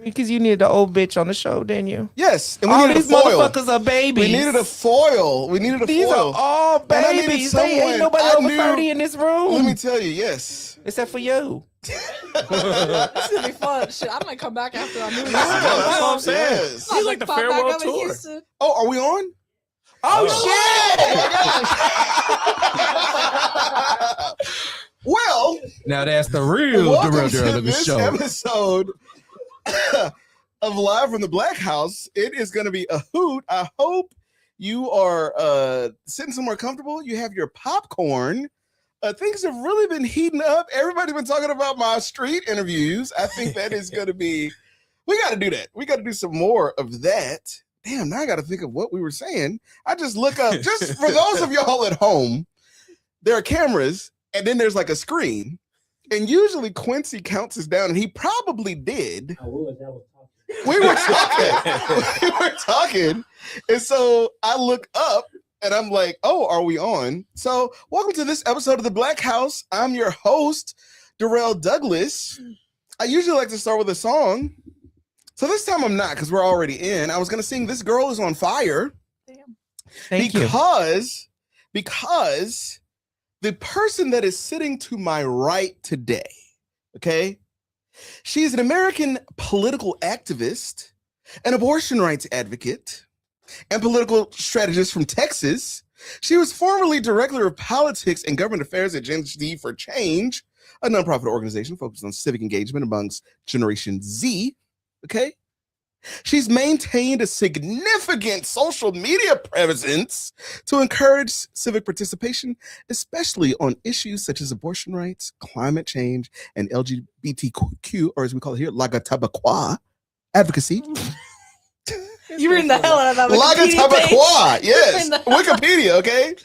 Because you needed the old bitch on the show, didn't you? Yes, and we All needed these a foil. motherfuckers are babies. We needed a foil. These foil. are all And I needed babies. They ain't someone nobody I over knew- 30 in this room. Let me tell you, yes. Except for you. This is gonna be fun. Shit, I might come back after I move. That's what I'm saying. Yes. He's like the farewell tour. Oh, are we on? Oh, shit! Well, Now that's the real welcome to Darrell this show. episode of Live from the Black House. It is going to be a hoot. I hope you are sitting somewhere comfortable. You have your popcorn. Things have really been heating up. Everybody's been talking about my street interviews. I think that is going to be, we got to do that. We got to do some more of that. Damn, now I got to think of what we were saying. I just look up, just for those of y'all at home, there are cameras and then there's like a screen. And usually Quincy counts us down, and he probably did. We were talking. And so I look up and I'm like, oh, are we on? So welcome to this episode of The Black House. I'm your host, Darrell Douglas. I usually like to start with a song. So this time I'm not, because we're already in. I was going to sing This Girl Is on Fire. Damn. Thank you. Because the person that is sitting to my right today, okay, she's an American political activist, an abortion rights advocate, and political strategist from Texas. She was formerly director of politics and government affairs at Gen Z for Change, a nonprofit organization focused on civic engagement amongst Generation Z. Okay. She's maintained a significant social media presence to encourage civic participation, especially on issues such as abortion rights, climate change, and LGBTQ, or as we call it here, Lagatabaqua advocacy. You reading the hell out of that Lagatabaqua, yes. Reading the- Wikipedia, okay?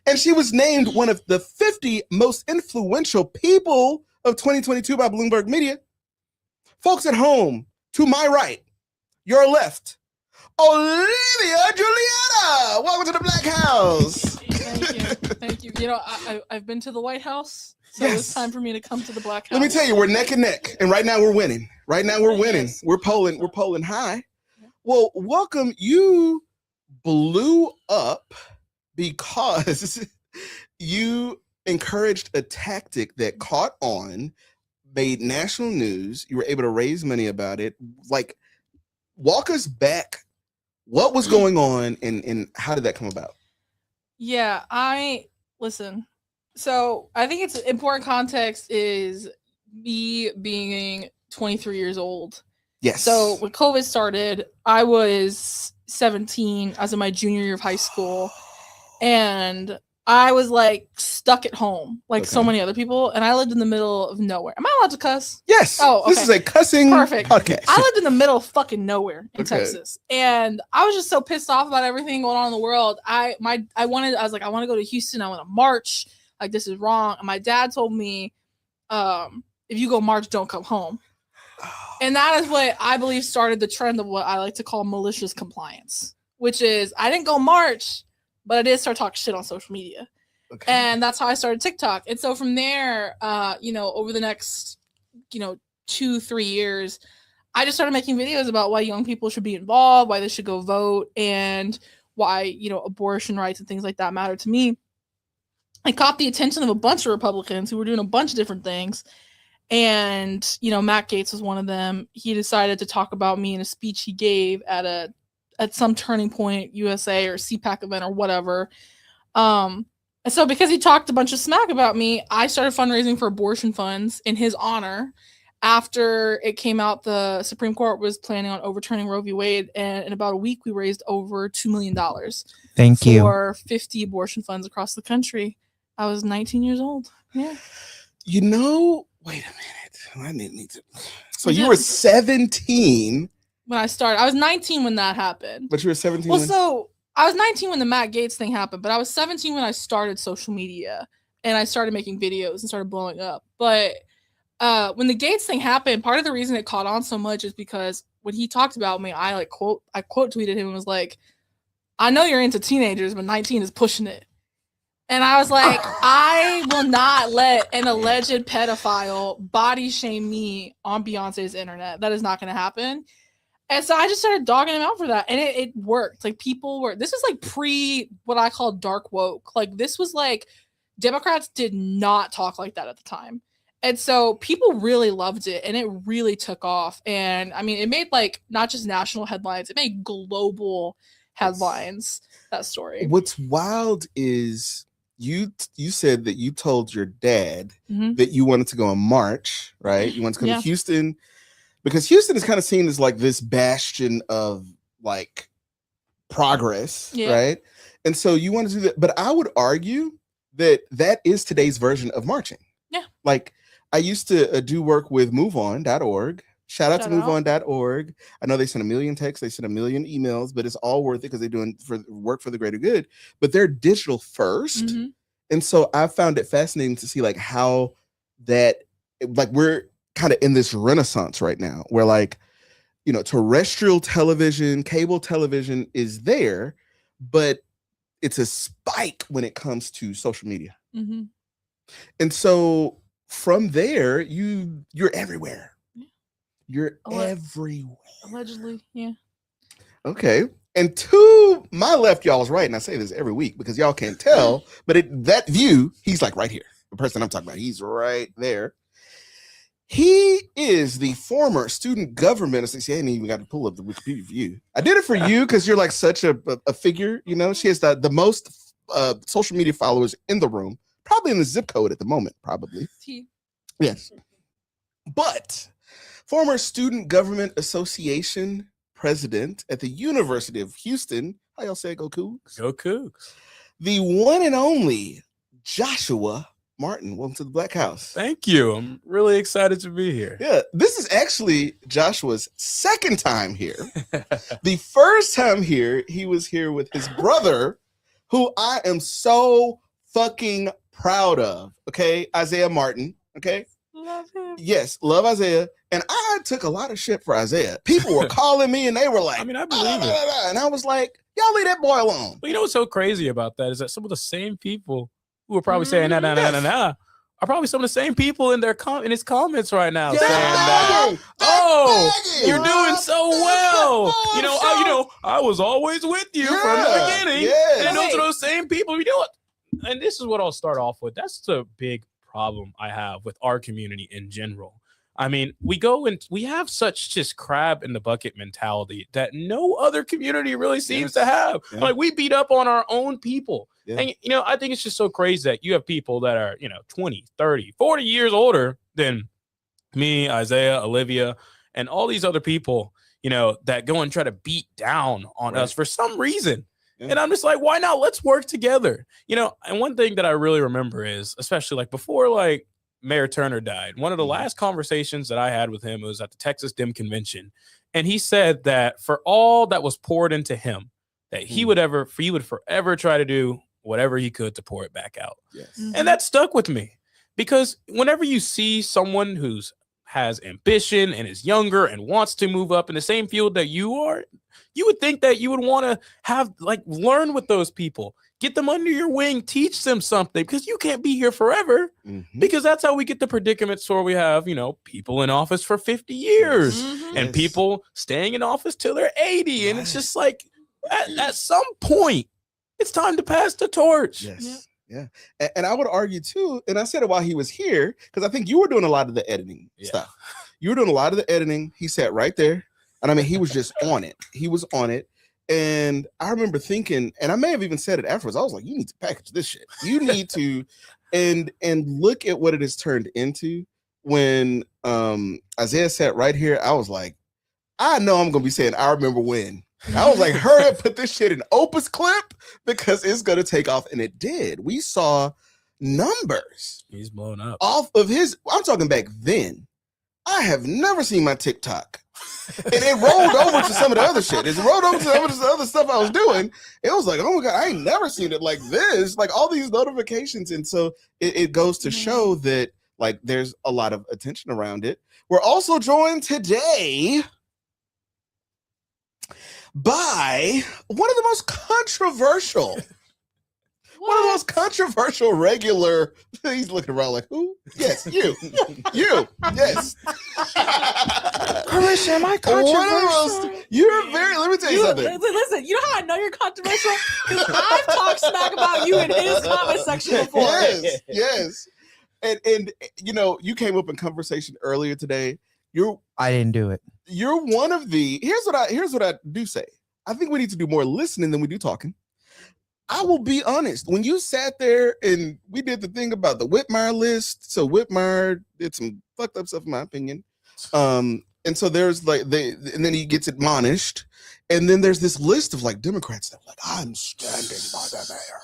And she was named one of the 50 most influential people of 2022 by Bloomberg Media. Folks at home, to my right, your left, Olivia Juliana. Welcome to the Black House. Thank you. You know, I've been to the White House, so Yes. it's time for me to come to the Black House. Let me tell you, we're neck and neck, and right now we're winning. Yes. We're polling high. Well, welcome. You blew up because you encouraged a tactic that caught on, made national news. You were able to raise money about it. Like, walk us back. What was going on and how did that come about? Yeah, listen. So I think it's important context is me being 23 years old. Yes. So when COVID started, I was 17. I was in my junior year of high school, and I was like stuck at home, like so Okay. many other people, and I lived in the middle of nowhere. Am I allowed to cuss? Yes. Oh, This okay. is a cussing Perfect. podcast. I lived in the middle of fucking nowhere in Okay. Texas, and I was just so pissed off about everything going on in the world. I want to go to Houston. I want to march. Like, this is wrong. And my dad told me, if you go march, don't come home. And that is what I believe started the trend of what I like to call malicious compliance, which is I didn't go march, but I did start talking shit on social media. Okay. And that's how I started TikTok. And so from there, over the next, 2-3 years, I just started making videos about why young people should be involved, why they should go vote, and why, abortion rights and things like that matter to me. I caught the attention of a bunch of Republicans who were doing a bunch of different things. And, Matt Gaetz was one of them. He decided to talk about me in a speech he gave at some Turning Point USA or CPAC event or whatever. And so because he talked a bunch of smack about me, I started fundraising for abortion funds in his honor. After it came out, the Supreme Court was planning on overturning Roe v. Wade, and in about a week, we raised over $2 million Thank you. for 50 abortion funds across the country. I was 19 years old. Yeah. Wait a minute. I need to. So you were 17, When I started, I was 19 when that happened. but you were 17. Well, when- so I was 19 when the Matt Gaetz thing happened, but I was 17 when I started social media and I started making videos and started blowing up. But when the Gaetz thing happened, part of the reason it caught on so much is because when he talked about me, I quote tweeted him and was like, I know you're into teenagers, but 19 is pushing it. And I was like, I will not let an alleged pedophile body shame me on Beyonce's internet. That is not going to happen. And so I just started dogging him out for that. And it worked. Like people were, this is like pre what I call dark woke. Like this was like, Democrats did not talk like that at the time. And so people really loved it and it really took off. And I mean, it made like not just national headlines, it made global headlines, that story. What's wild is you said that you told your dad Mhm. that you wanted to go on march, right? You wanted to come Yeah. to Houston because Houston is kind of seen as like this bastion of like progress, Yeah. right? And so you want to do that. But I would argue that that is today's version of marching. Yeah. Like I used to do work with moveon.org. Shout out to Shout out. moveon.org. I know they send a million texts, they send a million emails, but it's all worth it because they're doing for work for the greater good. But they're digital first. Mhm. And so I found it fascinating to see like how that like we're kind of in this renaissance right now where like, you know, terrestrial television, cable television is there, but it's a spike when it comes to social media. Mhm. And so from there, you're everywhere. Yeah. You're Alle- everywhere. Allegedly, yeah. Okay. And to my left, y'all's right. And I say this every week because y'all can't tell, but that view, he's like right here. The person I'm talking about, he's right there. He is the former student government associate. I ain't even got to pull up the Wikipedia view. I did it for you because you're like such a figure. You know, she has the most social media followers in the room, probably in the zip code at the moment, probably. Yes. But former Student Government Association president at the University of Houston. How y'all say it? Go Cougs? Go Cougs. The one and only Joshua Martin. Welcome to the Black House. Thank you. I'm really excited to be here. Yeah, this is actually Joshua's second time here. The first time here, he was here with his brother, who I am so fucking proud of. Okay, Isaiah Martin. Okay. Love him. Yes, love Isaiah. And I took a lot of shit for Isaiah. People were calling me and they were like, I mean, I believe it. and I was like, y'all leave that boy alone. But you know what's so crazy about that is that some of the same people who are probably saying Mhm. nah are probably some of the same people in their in his comments right now Yeah. saying that. Dang, Oh, dang. you're doing so well. You know, So- I was always with you from the Yeah, beginning. yes. And those Wait. are those same people. You know what? And this is what I'll start off with. That's the big problem I have with our community in general. I mean, we go and we have such just crab in the bucket mentality that no other community really seems to have. Yeah. Like we beat up on our own people. Yeah. And, you know, I think it's just so crazy that you have people that are, 20, 30, 40 years older than me, Isaiah, Olivia, and all these other people, that go and try to beat down on Right. us for some reason. Yeah. And I'm just like, why not? Let's work together. And one thing that I really remember is, especially like before, like Mayor Turner died, one of the Mhm. last conversations that I had with him was at the Texas Dem Convention. And he said that for all that was poured into him, that he would forever try to do whatever he could to pour it back out. Yes. Mhm. And that stuck with me because whenever you see someone who's has ambition and is younger and wants to move up in the same field that you are, you would think that you would want to have learn with those people, get them under your wing, teach them something, because you can't be here forever. Mhm. Because that's how we get the predicaments where we have, people in office for 50 years Mhm. and Yes. people staying in office till they're 80. And it's Right. just like at some point, it's time to pass the torch. Yes. Yeah. And I would argue too, and I said it while he was here, because I think you were doing a lot of the editing Yeah. stuff. You were doing a lot of the editing. He sat right there. And I mean, he was just on it. He was on it. And I remember thinking, and I may have even said it afterwards, I was like, you need to package this shit. You need to and look at what it has turned into. When Isaiah sat right here, I was like, I know I'm gonna be saying, I remember when. I was like, hurry up, put this shit in Opus Clip because it's gonna take off. And it did. We saw numbers He's blown up. off of his. I'm talking back then. I have never seen my TikTok. And it rolled over to some of the other shit. It rolled over to some of the other stuff I was doing. It was like, oh my God, I ain't never seen it like this. Like all these notifications. And so it goes to show that like there's a lot of attention around it. We're also joined today by one of the most controversial one of the most controversial regular. He's looking around like, who? Yes, you. You. Yes. Carissa, am I One of the controversial? most, you're very, let me tell you something. Listen, you know how I know you're controversial? Because I've talked smack about you in his comment section before. Yes, yes. And you know, you came up in conversation earlier today. I didn't do it. You're one of the here's what I do say. I think we need to do more listening than we do talking. I will be honest. When you sat there and we did the thing about the Whitmire list, so Whitmire did some fucked up stuff in my opinion. And so there's like and then he gets admonished, and then there's this list of like Democrats that are like, I'm standing by the mayor.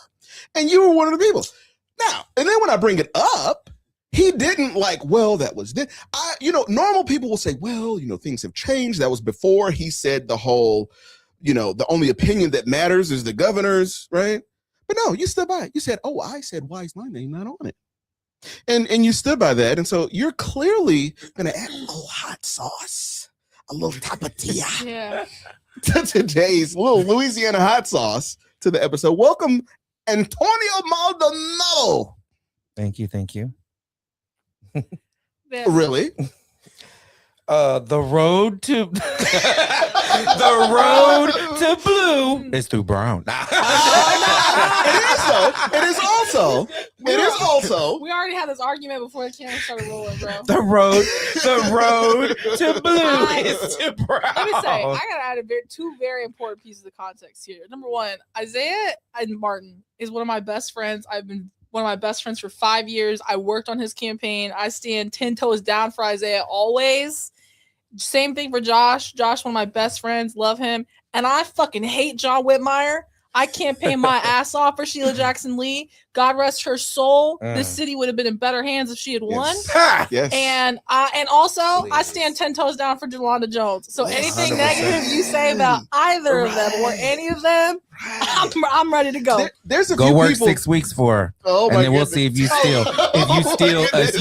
And you were one of the people. Now, and then when I bring it up, he didn't like, well, that was this. Normal people will say, well, things have changed. That was before he said the whole, the only opinion that matters is the governor's, right? But no, you stood by it. You said, oh, I said, why is my name not on it? And you stood by that. And so you're clearly going to add a little hot sauce, a little tapatilla Yeah. to today's little Louisiana hot sauce to the episode. Welcome, Antonio Maldonado. Thank you. Yeah. Really? The road to the road to blue is through brown. It is also. We already had this argument before the camera started rolling, bro. The road to blue is to brown. Let me say, I gotta add two very important pieces of context here. Number one, Isaiah and Martin is one of my best friends. I've been one of my best friends for 5 years. I worked on his campaign. I stand 10 toes down for Isaiah always. Same thing for Josh. Josh, one of my best friends, love him. And I fucking hate John Whitmire. I campaigned my ass off for Sheila Jackson Lee. God rest her soul. This city would have been in better hands if she had won. Yes. And also, I stand 10 toes down for Jolanda Jones. So anything 100%. negative you say about either of them or any of them, I'm ready to go. There's a Go few work people. 6 weeks for her, Oh and my then we'll goodness. see if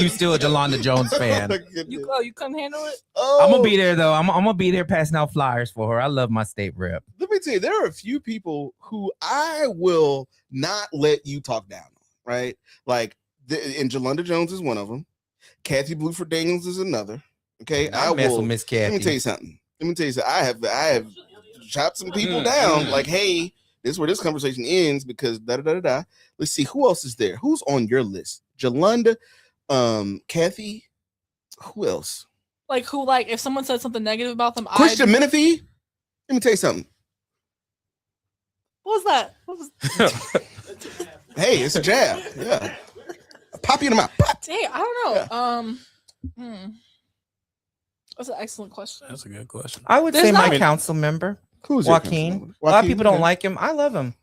you still a Jolanda Jones fan. You couldn't handle it? I'm gonna be there though. I'm gonna be there passing out flyers for her. I love my state rep. Let me tell you, there are a few people who I will not let you talk down on, right? Like, and Jolanda Jones is one of them. Kathy Bluford Daniels is another. Okay, I mess with Miss Let me tell Kathy. you something. I have chopped some people down. Like, hey, this is where this conversation ends because da da da da da. Let's see who else is there. Who's on your list? Jolanda, Kathy. Who else? Like who? Like if someone said something negative about them, Christian Menifee. Let me tell you something. What was that? What was? Hey, it's a jab. Yeah. Pop you in the mouth. Pop. Hey, I don't know. That's an excellent question. That's a good question. I would There's say my not- council member Who's your Joaquin. council member? A lot of people don't okay. like him. I love him.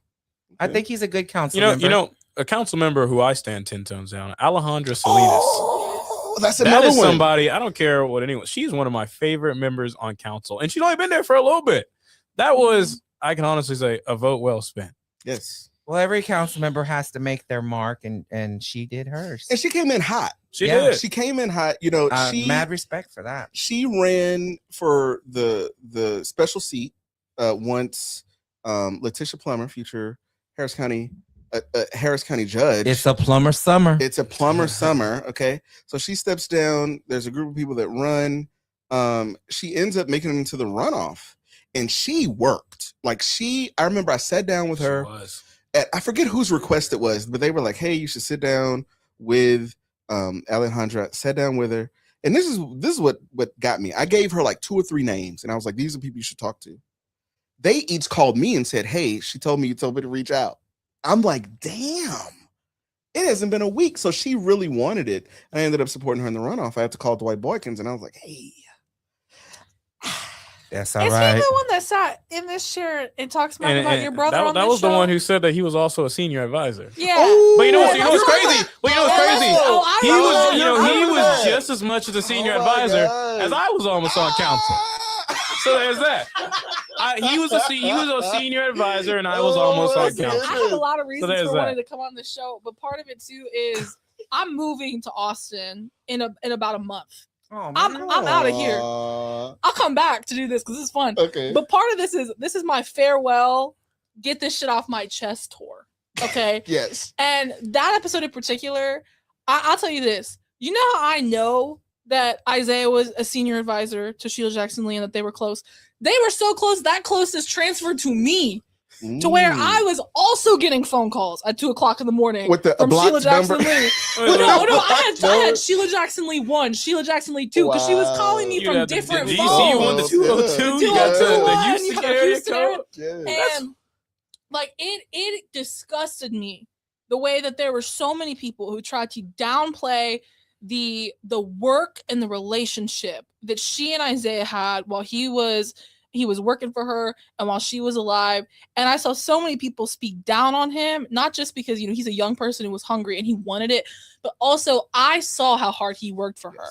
I Okay. think he's a good council member. You know, a council member who I stand 10 tones down, Alejandra Salinas. Oh, that's That another is one. somebody, I don't care what anyone, she's one of my favorite members on council. And she's only been there for a little bit. That was, I can honestly say, a vote well spent. Yes. Well, every council member has to make their mark, and she did hers. And she came in hot. She Yeah, did. She came in hot. Mad respect for that. She ran for the special seat once Letitia Plummer, future Harris County judge. It's a plumber summer. It's a plumber summer. Okay. So she steps down. There's a group of people that run. She ends up making it into the runoff. And she worked. I remember I sat down with her. She was. I forget whose request it was, but they were like, hey, you should sit down with Alejandra. Sat down with her. And this is what got me. I gave her like 2 or 3 names, and I was like, these are people you should talk to. They each called me and said, hey, she told me you told me to reach out. I'm like, damn. It hasn't been a week. So she really wanted it. And I ended up supporting her in the runoff. I had to call Dwight Boykins, and I was like, hey. That's all Is he right. the one that sat in this chair and talks smack about your brother on that this was show? the one who said that he was also a senior advisor. Yeah. Oh, But you know what's that's crazy? But you know what's crazy? Oh, I He remember. was, I he remember was that. just as much as a senior Oh my advisor God. as I was almost on council. So there's that. He was a senior advisor, and I was almost on Listen, council. I have a lot of reasons there's for wanting that. to come on the show, but part of it too is I'm moving to Austin in about a month. Oh, I'm out of here. Aw, I'll come back to do this because this is fun. okay. But part of this is my farewell, get this shit off my chest tour. Okay. Yes. And that episode in particular, I'll tell you this. You know how I know that Isaiah was a senior advisor to Sheila Jackson Lee and that they were close? They were so close, that closest transferred to me, to where I was also getting phone calls at 2:00 in the morning with the from Sheila blocked Jackson number. Lee. No, I had Sheila Jackson Lee 1, Sheila Jackson Lee 2, because she was calling me You from got the different DC phones. one, the 202, you got the 202, Houston you got area Houston area. code. Yes. And like it disgusted me the way that there were so many people who tried to downplay the work and the relationship that she and Isaiah had while he was working for her and while she was alive. And I saw so many people speak down on him, not just because he's a young person who was hungry and he wanted it, but also I saw how hard he worked for her.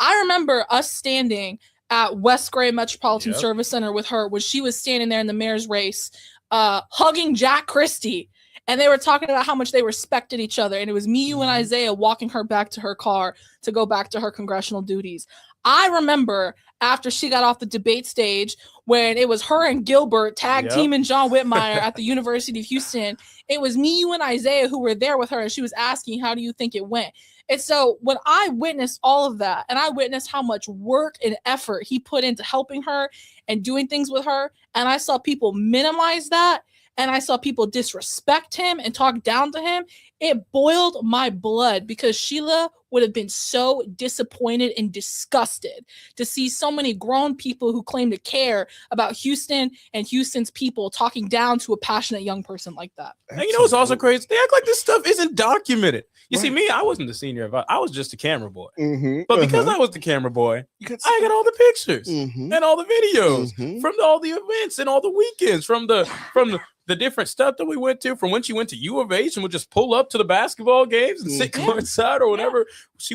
I remember us standing at West Gray Metropolitan Service Center with her when she was standing there in the mayor's race, hugging Jack Christie. And they were talking about how much they respected each other. And it was me, you, and Isaiah walking her back to her car to go back to her congressional duties. I remember after she got off the debate stage when it was her and Gilbert tag teaming John Whitmire at the University of Houston. It was me, you, and Isaiah who were there with her. And she was asking, how do you think it went? And so when I witnessed all of that, and I witnessed how much work and effort he put into helping her and doing things with her, and I saw people minimize that, and I saw people disrespect him and talk down to him, it boiled my blood, because Sheila would have been so disappointed and disgusted to see so many grown people who claim to care about Houston and Houston's people talking down to a passionate young person like that. And you know what's also crazy? They act like this stuff isn't documented. You see, me, I wasn't the senior advisor. I was just a camera boy. But because I was the camera boy, I got all the pictures and all the videos from all the events and all the weekends, from the different stuff that we went to, from when she went to U of H and would just pull up to the basketball games and sit courtside or whatever.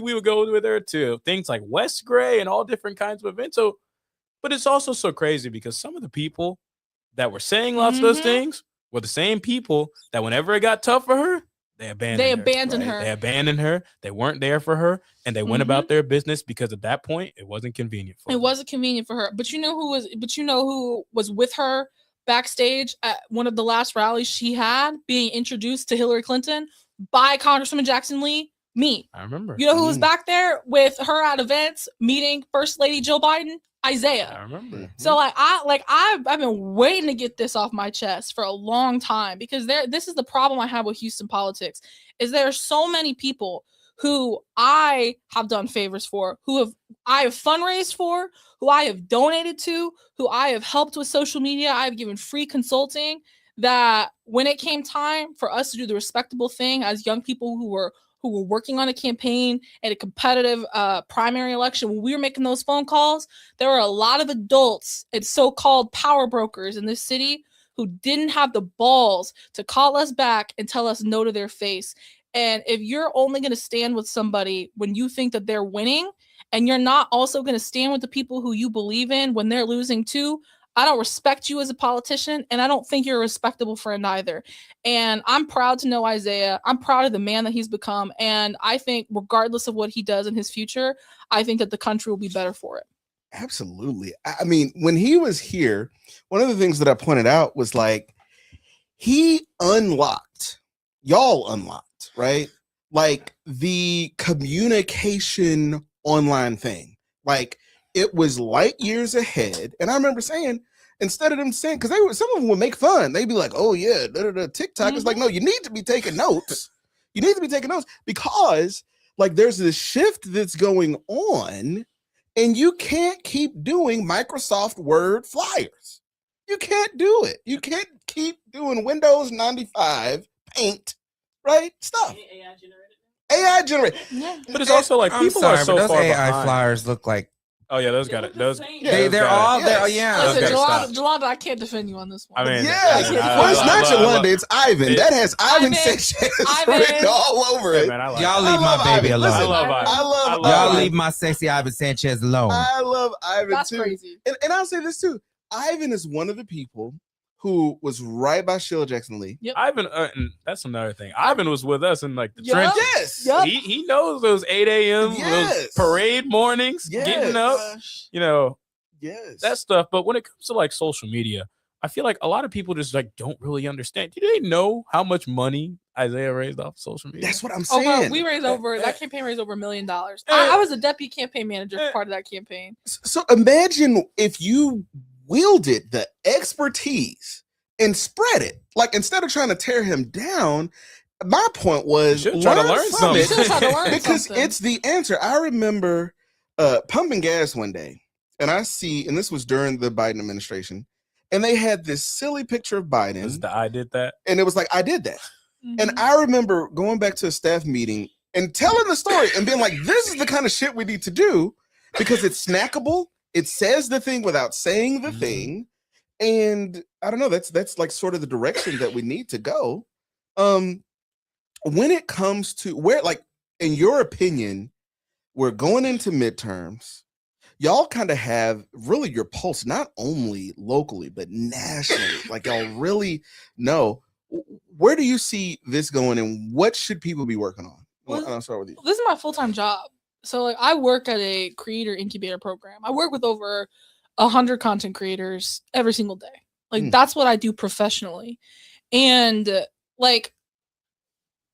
We would go with her to things like West Gray and all different kinds of events. So, but it's also so crazy because some of the people that were saying lots of those things were the same people that whenever it got tough for her, they abandoned her. They abandoned her. They weren't there for her, and they went about their business because at that point it wasn't convenient for her. It wasn't convenient for her. But you know who was with her backstage at one of the last rallies she had, being introduced to Hillary Clinton by Congresswoman Jackson Lee? Me. I remember. You know who was back there with her at events meeting First Lady Joe Biden? Isaiah. I remember. So I've been waiting to get this off my chest for a long time, because this is the problem I have with Houston politics, is there are so many people who I have done favors for, I have fundraised for, who I have donated to, who I have helped with social media, I have given free consulting, that when it came time for us to do the respectable thing as young people who were working on a campaign and a competitive primary election, when we were making those phone calls, there were a lot of adults and so-called power brokers in this city who didn't have the balls to call us back and tell us no to their face. And if you're only going to stand with somebody when you think that they're winning, and you're not also going to stand with the people who you believe in when they're losing too, I don't respect you as a politician, and I don't think you're a respectable friend either. And I'm proud to know Isaiah. I'm proud of the man that he's become. And I think regardless of what he does in his future, I think that the country will be better for it. Absolutely. I mean, when he was here, one of the things that I pointed out was like, y'all unlocked, right? Like the communication online thing. Like, it was light years ahead. And I remember saying, instead of them saying, because some of them would make fun, they'd be like, oh yeah, TikTok. It's like, no, you need to be taking notes. You need to be taking notes, because like there's this shift that's going on, and you can't keep doing Microsoft Word flyers. You can't do it. You can't keep doing Windows 95 Paint, right? Stuff. AI generated. Yeah. But it's also like people are so those far AI behind. flyers look like Oh yeah, those got it. Those they're all there. Listen, gotta stop. Jolanda, I can't defend you on this one. I mean, Yes. Well, it's not Yolanda, it's Ivan. That has Ivan Sanchez written all over it. Man, y'all leave my baby alone. I love Ivan. I love Y'all Ivan. leave my sexy Ivan Sanchez alone. I love Ivan That's too. crazy. And I'll say this too. Ivan is one of the people who was right by Sheila Jackson Lee. Ivan, and that's another thing. Ivan was with us in like the Yup. trenches. Yes. Yup. He knows those 8 a.m. Yes. those parade mornings, Yes. getting up, you know, Yes. that stuff. But when it comes to like social media, I feel like a lot of people just like don't really understand. Do they know how much money Isaiah raised off social media? That's what I'm Oh, saying. we raised that campaign raised over $1 million. I was a deputy campaign manager for part of that campaign. So imagine if you wielded the expertise and spread it. Like instead of trying to tear him down, my point was You should try to learn from something. it You should try to learn because something. it's the answer. I remember pumping gas one day, and I see, and this was during the Biden administration, and they had this silly picture of Biden, I did that. and it was like, I did that. And Mhm. I remember going back to a staff meeting and telling the story and being like, this is the kind of shit we need to do because it's snackable. It says the thing without saying the thing. And I don't know, that's like sort of the direction that we need to go. When it comes to where, like, in your opinion, we're going into midterms. Y'all kind of have really your pulse, not only locally, but nationally. Like y'all really know. Where do you see this going and what should people be working on? Well, I'll start with you. This is my full-time job. So like I work at a creator incubator program. I work with over 100 content creators every single day. Like that's what I do professionally. And like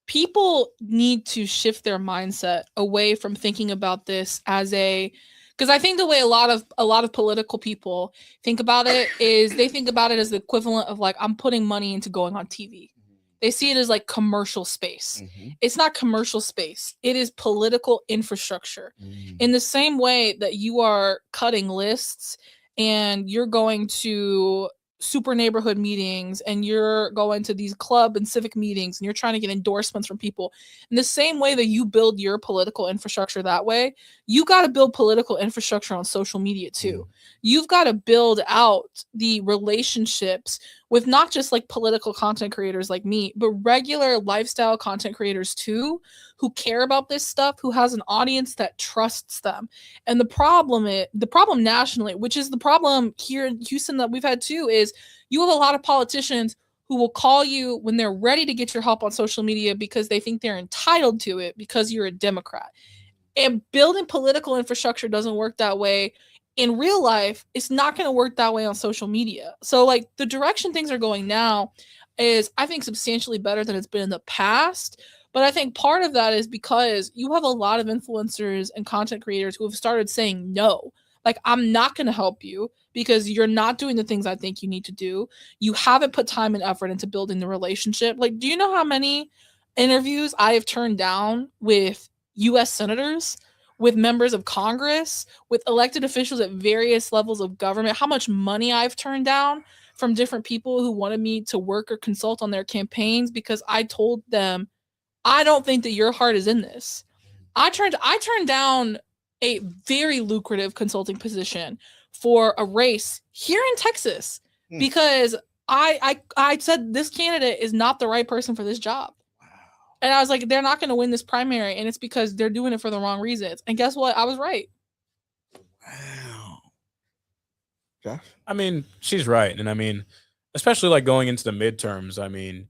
people need to shift their mindset away from thinking about this as because I think the way a lot of political people think about it is they think about it as the equivalent of like, I'm putting money into going on TV. They see it as like commercial space. It's not commercial space. It is political infrastructure. In the same way that you are cutting lists and you're going to super neighborhood meetings and you're going to these club and civic meetings and you're trying to get endorsements from people, in the same way that you build your political infrastructure that way, you got to build political infrastructure on social media too. You've got to build out the relationships with not just like political content creators like me, but regular lifestyle content creators too, who care about this stuff, who has an audience that trusts them. And the problem nationally, which is the problem here in Houston that we've had too, is you have a lot of politicians who will call you when they're ready to get your help on social media because they think they're entitled to it because you're a Democrat. And building political infrastructure doesn't work that way. In real life, it's not going to work that way on social media. So like the direction things are going now is, I think, substantially better than it's been in the past. But I think part of that is because you have a lot of influencers and content creators who have started saying no. Like, I'm not going to help you because you're not doing the things I think you need to do. You haven't put time and effort into building the relationship. Like, do you know how many interviews I have turned down with U.S. senators, with members of Congress, with elected officials at various levels of government, how much money I've turned down from different people who wanted me to work or consult on their campaigns because I told them, I don't think that your heart is in this. I turned down a very lucrative consulting position for a race here in Texas because I said this candidate is not the right person for this job. And I was like, they're not going to win this primary, and it's because they're doing it for the wrong reasons. And guess what? I was right. Wow. Josh? I mean, she's right. And I mean, especially like going into the midterms, I mean,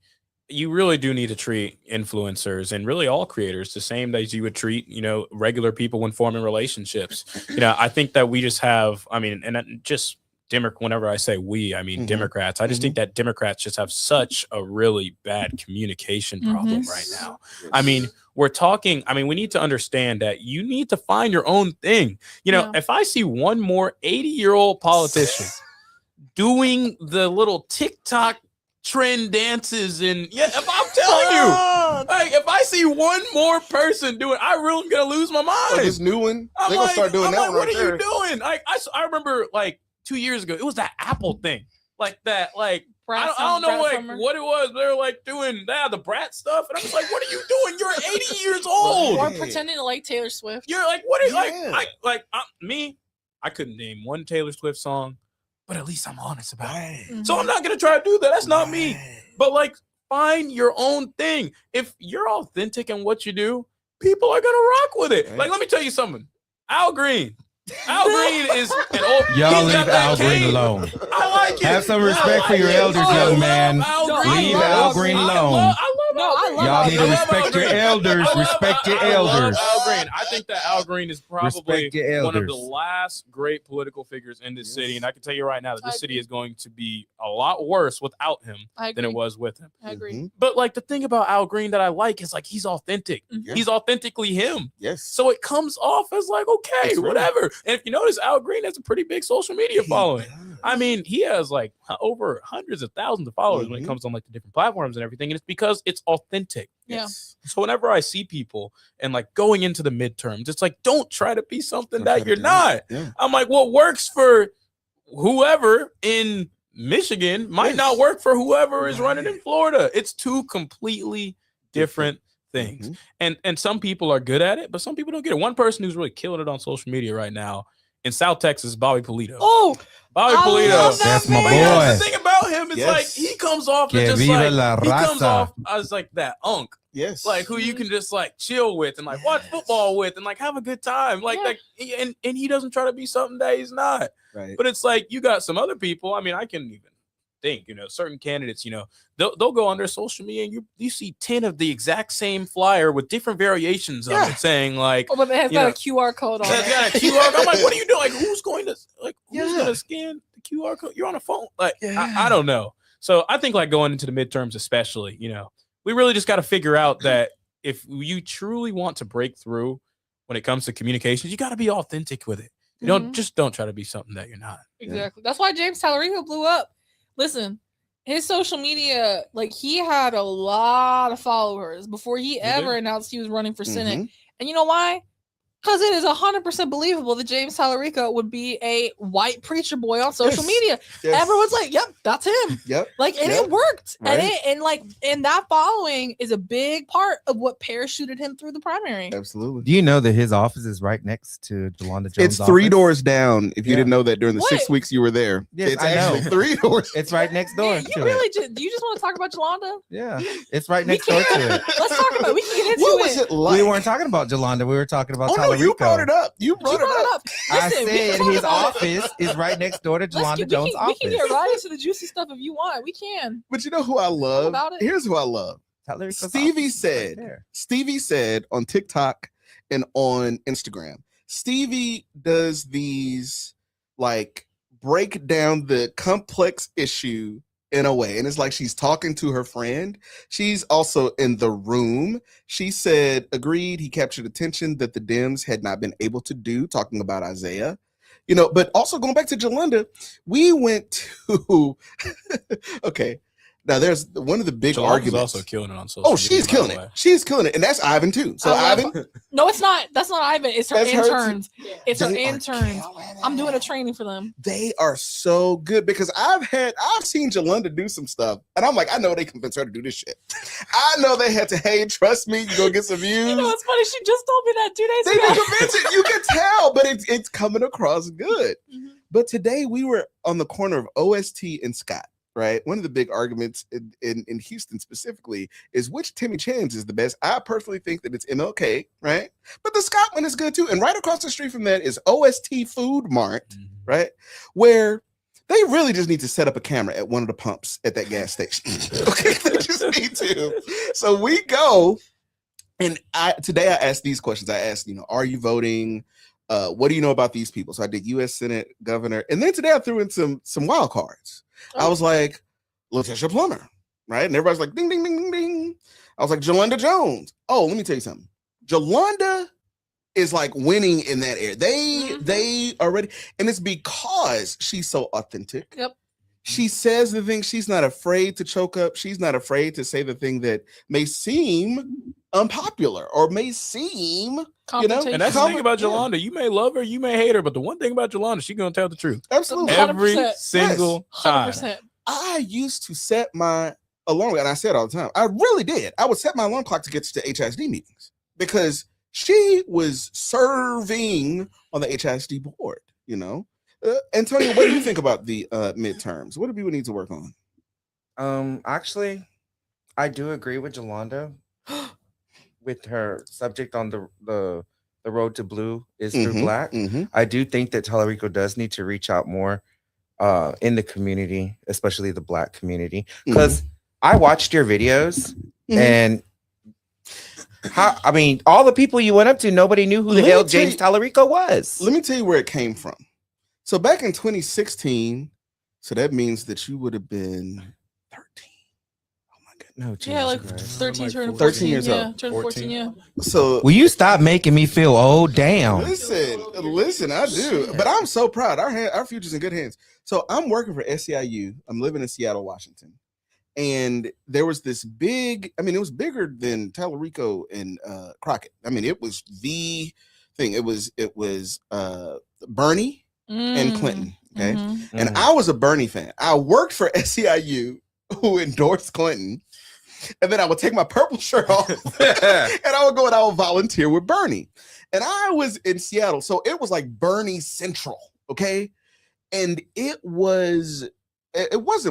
you really do need to treat influencers and really all creators the same as you would treat, regular people when forming relationships. I think that we just have, I mean, and just whenever I say we, I mean Democrats. I just think that Democrats just have such a really bad communication problem right now. I mean, we need to understand that you need to find your own thing. If I see one more 80-year-old politician doing the little TikTok trend dances and if I'm telling you, like if I see one more person do it, I really am gonna lose my mind. Oh, this new one, they're gonna start doing that one. What are you doing? I remember like 2 years ago, it was that Apple thing, like that, like I don't know what it was. They were like doing the Brat stuff, and I was like, "What are you doing? You're 80 years old." Or pretending to like Taylor Swift. You're like, "What are you me? I couldn't name one Taylor Swift song, but at least I'm honest about it. So I'm not gonna try to do that. That's not me. But like, find your own thing. If you're authentic in what you do, people are gonna rock with it. Like, let me tell you something. Al Green. Al Green is an old. Y'all leave Al Green alone. I like it. Have some respect for your elders, young man. No, Leave Al Green alone. No, I love Y'all Al need to Green. respect your elders. Respect your I love elders. Al Green. I think that Al Green is probably Respect your one of the elders. last great political figures in this city. Yes. And I can tell you right now that I this city agree. is going to be a lot worse without him I than agree. it was with him. I agree. Mhm. But like the thing about Al Green that I like is like he's authentic. Mhm. He's authentically him. Yes. So it comes off as like, okay, It's real. whatever. And if you notice, Al Green has a pretty big social media He following. does. I mean, he has like over hundreds of thousands of followers when it Mhm. comes on like the different platforms and everything. And it's because it's authentic. Yeah. Yes. So whenever I see people and like going into the midterms, it's like, don't try to be something Don't try that to you're do not. it. Yeah. I'm like, what works for whoever in Michigan might Yes. not work for whoever is running in Right. Florida. It's two completely different things. Mhm. And some people are good at it, but some people don't get it. One person who's really killing it on social media right now in South Texas, Bobby Polito. Oh, Bobby I Polito. love that That's my man. But yeah, boy. the thing about him is Yes. like he comes off Que as just viva like la he comes raza. off as like that unk, Yes. like who you can just like chill with and like watch football with and like have a good time, like Yeah. like and he doesn't try to be something that he's not. Right. But it's like you got some other people. I mean, I can even think, certain candidates, they'll go on their social media and you see 10 of the exact same flyer with different variations of Yeah. it saying like Oh, but it has You got know, a QR code on that's it. got a QR code. I'm like, what are you doing? Like, who's Yeah. gonna scan the QR code? You're on a phone. Like, Yeah. I don't know. So I think like going into the midterms, especially, we really just got to figure out that if you truly want to break through when it comes to communications, you got to be authentic with it. You Mhm. don't try to be something that you're not. Exactly. That's why James Tallarico blew up. Listen, his social media, like he had a lot of followers before he ever announced he was running for Senate. Mhm. And you know why? Because it is 100% believable that James Tallarico would be a white preacher boy on social Yes. media. Yes. Everyone's like, "Yep, that's him." Yep. Like, and Yep. it worked. Right. And that following is a big part of what parachuted him through the primary. Absolutely. Do you know that his office is right next to Jolanda Jones' It's 3 office? doors down. If you Yeah. didn't know that during the 6 What? weeks you were there, Yes, it's I actually know. 3 doors. It's right next door. Man, to you it. really do you just want to talk about Jolanda? Yeah, it's right We next door can. to it. Let's talk about it. We can get into What was it. it like? We weren't talking about Jolanda. We were talking about Oh no, Tallarico. you brought it up. You You brought brought it it up. up. I Listen, we can said talk his about it. office is right next door to Let's Jolanda get- Jones' we office. can get right into the juicy stuff if you want. We can. But you know who I love? about it. Here's who I love. Tallarico's Stevie office is right said- there. Stevie said on TikTok and on Instagram. Stevie does these like break down the complex issue in a way. And it's like she's talking to her friend. She's also in the room. She said, agreed, he captured attention that the Dems had not been able to do, talking about Isaiah. But also going back to Jolanda, we went to okay. Now there's one of the big Jolanda's arguments. also killing it on social Oh, media, she's by killing the it. way. She's killing it. And that's Ivan too. So I love Ivan, No, it's not. That's not Ivan. It's her That's her too. interns. It's her they are interns. killing I'm doing it. a training for them. They are so good because I've seen Jolanda do some stuff, and I'm like, I know they convinced her to do this shit. I know they had to, hey, trust me, you go get some views. You know what's funny? She just told me that 2 days They ago. didn't convince it. You can tell, but it's coming across good. Mhm. But today we were on the corner of OST and Scott. Right. One of the big arguments in Houston specifically is which Timmy Chance is the best. I personally think that it's MLK, right? But the Scott one is good too. And right across the street from that is OST Food Mart, Mhm. right? Where they really just need to set up a camera at one of the pumps at that gas station. Okay, they just need to. So we go, and today I asked these questions. I asked, are you voting? What do you know about these people? So I did U.S. Senate, governor, and then today I threw in some wild cards. I was like, Letitia Plummer, right? And everybody's like, ding, ding, ding, ding, ding. I was like, Jolanda Jones. Oh, let me tell you something. Jolanda is like winning in that area. They already, and it's because she's so authentic. Yep. She says the thing. She's not afraid to choke up. She's not afraid to say the thing that may seem unpopular or may seem, Confrontation. And that's the thing about Yeah. Jolanda. You may love her, you may hate her, but the one thing about Jolanda, she's gonna tell the truth absolutely. Yeah. every 100%. single time. 100%. I used to set my alarm, and I say it all the time. I really did. I would set my alarm clock to get to HISD meetings because she was serving on the HISD board, Antonio, what do you think about the midterms? What do people need to work on? Actually, I do agree with Jolanda with her subject on the road to blue is through Mhm, black. mhm. I do think that Tallarico does need to reach out more in the community, especially the black community, because I watched your videos Mhm. and How? I mean, all the people you went up to, nobody knew who the Let me hell tell James you- Tallarico was. Let me tell you where it came from. So back in 2016, so that means that you would have been 13. Oh my goodness. No, Jesus Yeah, like Christ. 13 Like turning 14 14. years Yeah, old. turning 14. Yeah. So Will you stop making me feel old? Damn. listen, I do. But I'm so proud. Our future's in good hands. So I'm working for SEIU. I'm living in Seattle, Washington. And there was this big, I mean, it was bigger than Tallarico and Crockett. I mean, it was the thing. It was Bernie and Clinton. Okay. Mhm. And Mhm. I was a Bernie fan. I worked for SEIU, who endorsed Clinton. And then I would take my purple shirt off and I would go and I would volunteer with Bernie. And I was in Seattle. So it was like Bernie Central. Okay. And it wasn't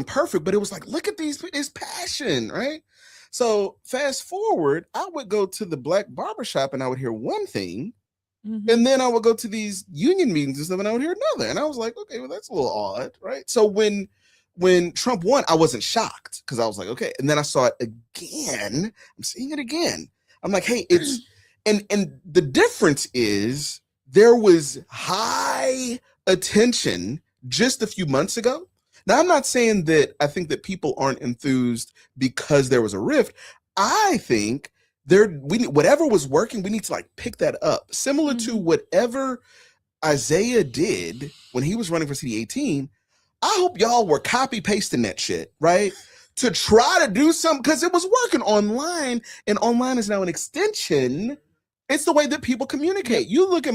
perfect, but it was like, look at this passion, right? So fast forward, I would go to the black barbershop and I would hear one thing. Mhm. And then I would go to these union meetings and stuff, and I would hear another. And I was like, okay, well, that's a little odd, right? So when Trump won, I wasn't shocked because I was like, okay. And then I saw it again. I'm seeing it again. I'm like, hey, it's and the difference is there was high attention just a few months ago. Now, I'm not saying that I think that people aren't enthused because there was a rift. I think whatever was working, we need to like pick that up. Similar to Mhm. whatever Isaiah did when he was running for CD18. I hope y'all were copy pasting that shit, right? To try to do something because it was working online, and online is now an extension. It's the way that people communicate. You look at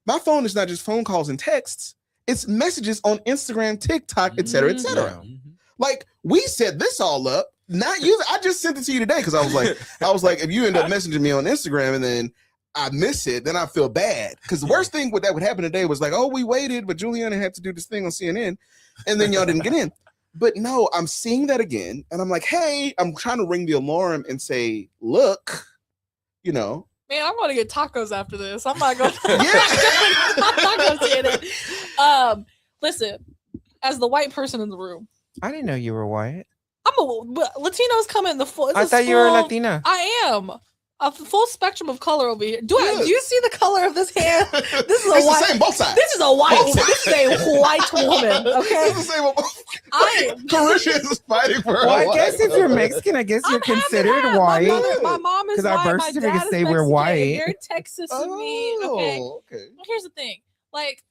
my phone is not just phone calls and texts, it's messages on Instagram, TikTok, et cetera, et Mhm. cetera. Like we set this all up. Not you. I just sent it to you today because I was like, if you end up messaging me on Instagram and then I miss it, then I feel bad. Because the worst thing that would happen today was like, oh, we waited, but Juliana had to do this thing on CNN, and then y'all didn't get in. But no, I'm seeing that again, and I'm like, hey, I'm trying to ring the alarm and say, look, you know, Man, I'm gonna get tacos after this. I'm not going. Yeah. I'm not going to say it. Listen, as the white person in the room, I didn't know you were white. Latinos come in the full. I thought you were Latina. I am a full spectrum of color over here. Do Yes. you see the color of this hand? This is a it's white. the same both sides. This is a white. This is a white woman. Okay, It's the same. I. Carisha is fighting for her. Well, I life. guess if you're Mexican, I guess you're I'm half and considered half. white. My mom is 'Cause our white. birth My certificates dad is say we're Mexican. white. They're Texas with me. Okay. Okay. Well, here's the thing. Like,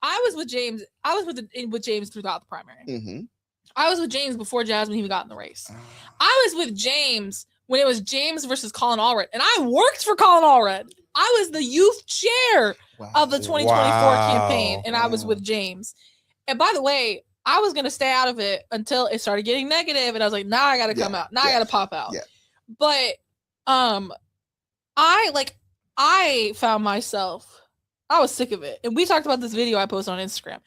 I was with James. I was with James throughout the primary. Mm-hmm. I was with James before Jasmine even got in the race. I was with James when it was James versus Colin Allred, and I worked for Colin Allred. I was the youth chair of the 2024 campaign, Wow. and I was Wow. with James. And by the way, I was gonna stay out of it until it started getting negative, and I was like, now I gotta come Yeah, out. Now I yeah, gotta pop out. yeah. But I found myself, I was sick of it. And we talked about this video I posted on Instagram.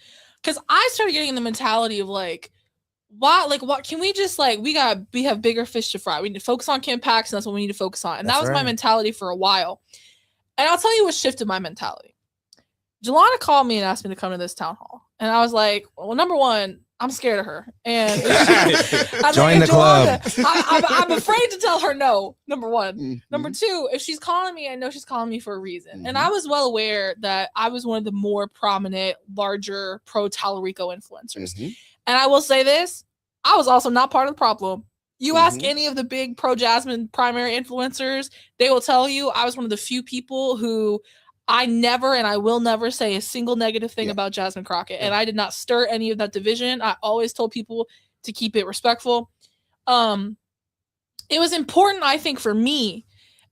Because I started getting in the mentality of like, what can we just like we have bigger fish to fry. We need to focus on Kim Paxton. That's what we need to focus on. And that That's was my right. mentality for a while. And I'll tell you what shifted my mentality. Jelana called me and asked me to come to this town hall. And I was like, well, number one, I'm scared of her. And I'm Join like, the club. I'm afraid to tell her no, number one. Mhm. Number two, if she's calling me, I know she's calling me for a reason. And Mhm. I was well aware that I was one of the more prominent, larger pro Tallarico influencers. Mhm. And I will say this, I was also not part of the problem. You ask Mhm. any of the big pro Jasmine primary influencers, they will tell you I was one of the few people who I never and I will never say a single negative thing Yeah. about Jasmine Crockett. And I did not stir any of that division. I always told people to keep it respectful. It was important, I think, for me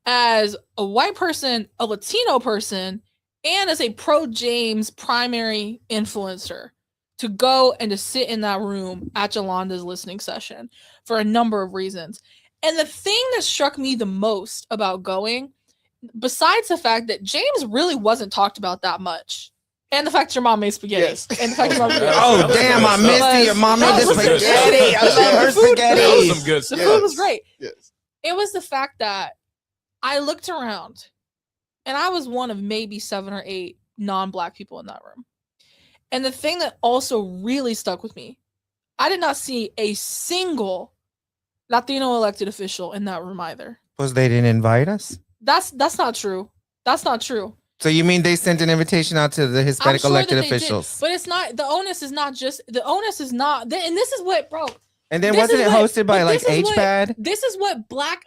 as a white person, a Latino person, and as a pro James primary influencer to go and to sit in that room at Jolanda's listening session for a number of reasons. And the thing that struck me the most about going, besides the fact that James really wasn't talked about that much, and the fact your mom made spaghetti, Yes. and the fact your mom made Oh, That was damn, good I stuff. missed it. Your mom made That the was good spaghetti. stuff. I love her The food- That was spaghetti. some good the stuff. food was great. Yes. It was the fact that I looked around and I was one of maybe 7 or 8 non-black people in that room. And the thing that also really stuck with me, I did not see a single Latino elected official in that room either. Was they didn't invite us? That's not true. That's not true. So you mean they sent an invitation out to the Hispanic I'm sure elected that they officials? did, but it's not. The onus is not just. The onus is not. And this is what, bro. And then This wasn't is it what- hosted by but like this is what- HBAD? This is what black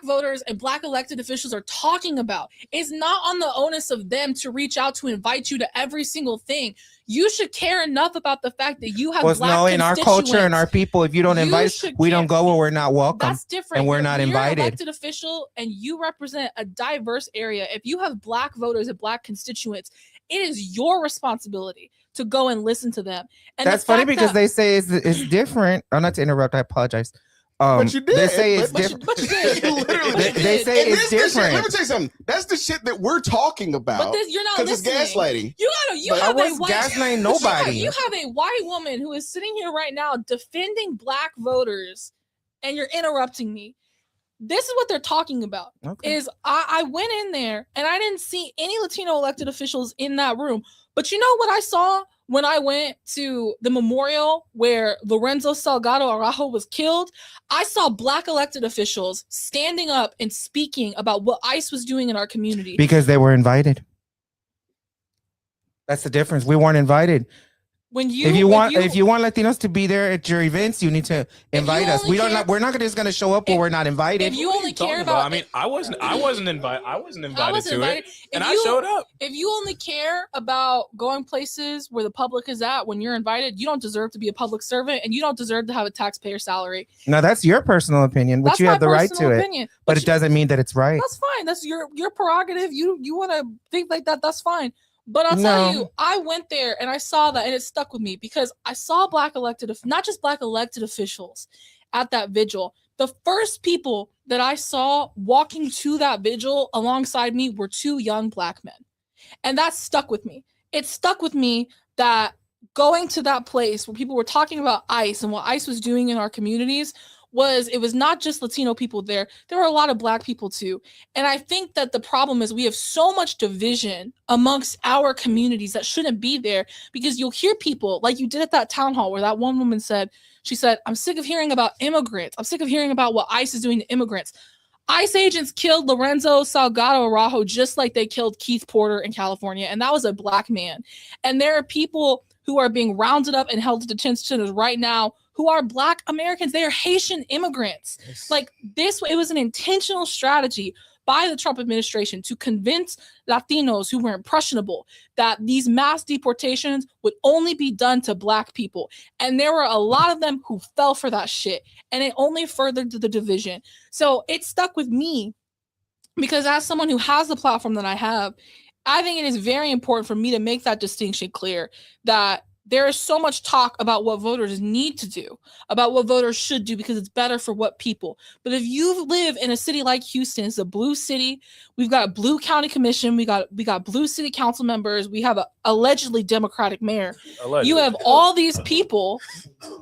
voters and black elected officials are talking about. It's not on the onus of them to reach out to invite you to every single thing. You should care enough about the fact that you have Well, black no, in our culture and our people, if you don't You invite us, should we don't care. go where we're not welcome. That's different. and we're not You're invited. an elected official and you represent a diverse area. If you have black voters and black constituents, it is your responsibility to go and listen to them. And That's funny because they say it's different. I'm not to interrupt. I apologize. But you did. They say it's But you- different. But you did. You literally But you did. They did. say And it's this the shit, let me different. tell you something. That's the shit that we're talking about. But this, you're not Because it's listening. gaslighting. You But I have a was white gaslighting but nobody. You have a white woman who is sitting here right now defending black voters, and you're interrupting me. This is what they're talking about. Okay. Is I went in there and I didn't see any Latino elected officials in that room. But you know what I saw when I went to the memorial where Lorenzo Salgado Araujo was killed? I saw black elected officials standing up and speaking about what ICE was doing in our community. Because they were invited. That's the difference. We weren't invited. When If you want Latinos to be there at your events, you need to invite us. only We don't. care- We're not just going to show up where we're not invited. if you What are only talking care about, I mean, I wasn't invited. I wasn't invited to it, and If I you- showed up. If you only care about going places where the public is at when you're invited, you don't deserve to be a public servant and you don't deserve to have a taxpayer salary. Now that's your personal opinion, but That's you my have the right personal to it. opinion. But it doesn't mean that it's right. That's fine. That's your prerogative. You want to think like that, that's fine. But I'll tell No. you, I went there and I saw that and it stuck with me because I saw not just black elected officials at that vigil. The first people that I saw walking to that vigil alongside me were two young black men. And that stuck with me. It stuck with me that going to that place where people were talking about ICE and what ICE was doing in our communities it was not just Latino people there. There were a lot of black people too. And I think that the problem is we have so much division amongst our communities that shouldn't be there because you'll hear people like you did at that town hall where that one woman said, I'm sick of hearing about immigrants. I'm sick of hearing about what ICE is doing to immigrants. ICE agents killed Lorenzo Salgado Araujo just like they killed Keith Porter in California. And that was a black man. And there are people who are being rounded up and held to detention right now who are black Americans. They are Haitian immigrants. Like this, it was an intentional strategy by the Trump administration to convince Latinos who were impressionable that these mass deportations would only be done to black people. And there were a lot of them who fell for that shit. And it only furthered the division. So it stuck with me because as someone who has the platform that I have, I think it is very important for me to make that distinction clear that there is so much talk about what voters need to do, about what voters should do because it's better for what people. But if you live in a city like Houston, it's a blue city. We've got a blue county commission. We got blue city council members. We have a allegedly Democratic mayor. You have all these people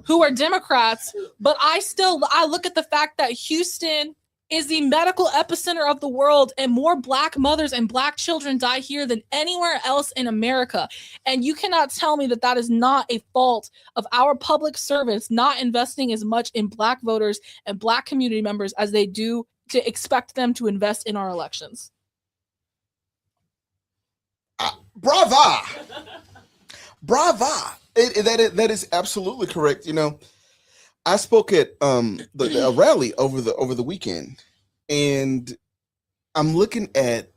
who are Democrats, but I look at the fact that Houston is the medical epicenter of the world, and more black mothers and black children die here than anywhere else in America. And you cannot tell me that that is not a fault of our public service not investing as much in black voters and black community members as they do to expect them to invest in our elections. Brava. That is absolutely correct. You know, I spoke at a rally over the weekend, and I'm looking at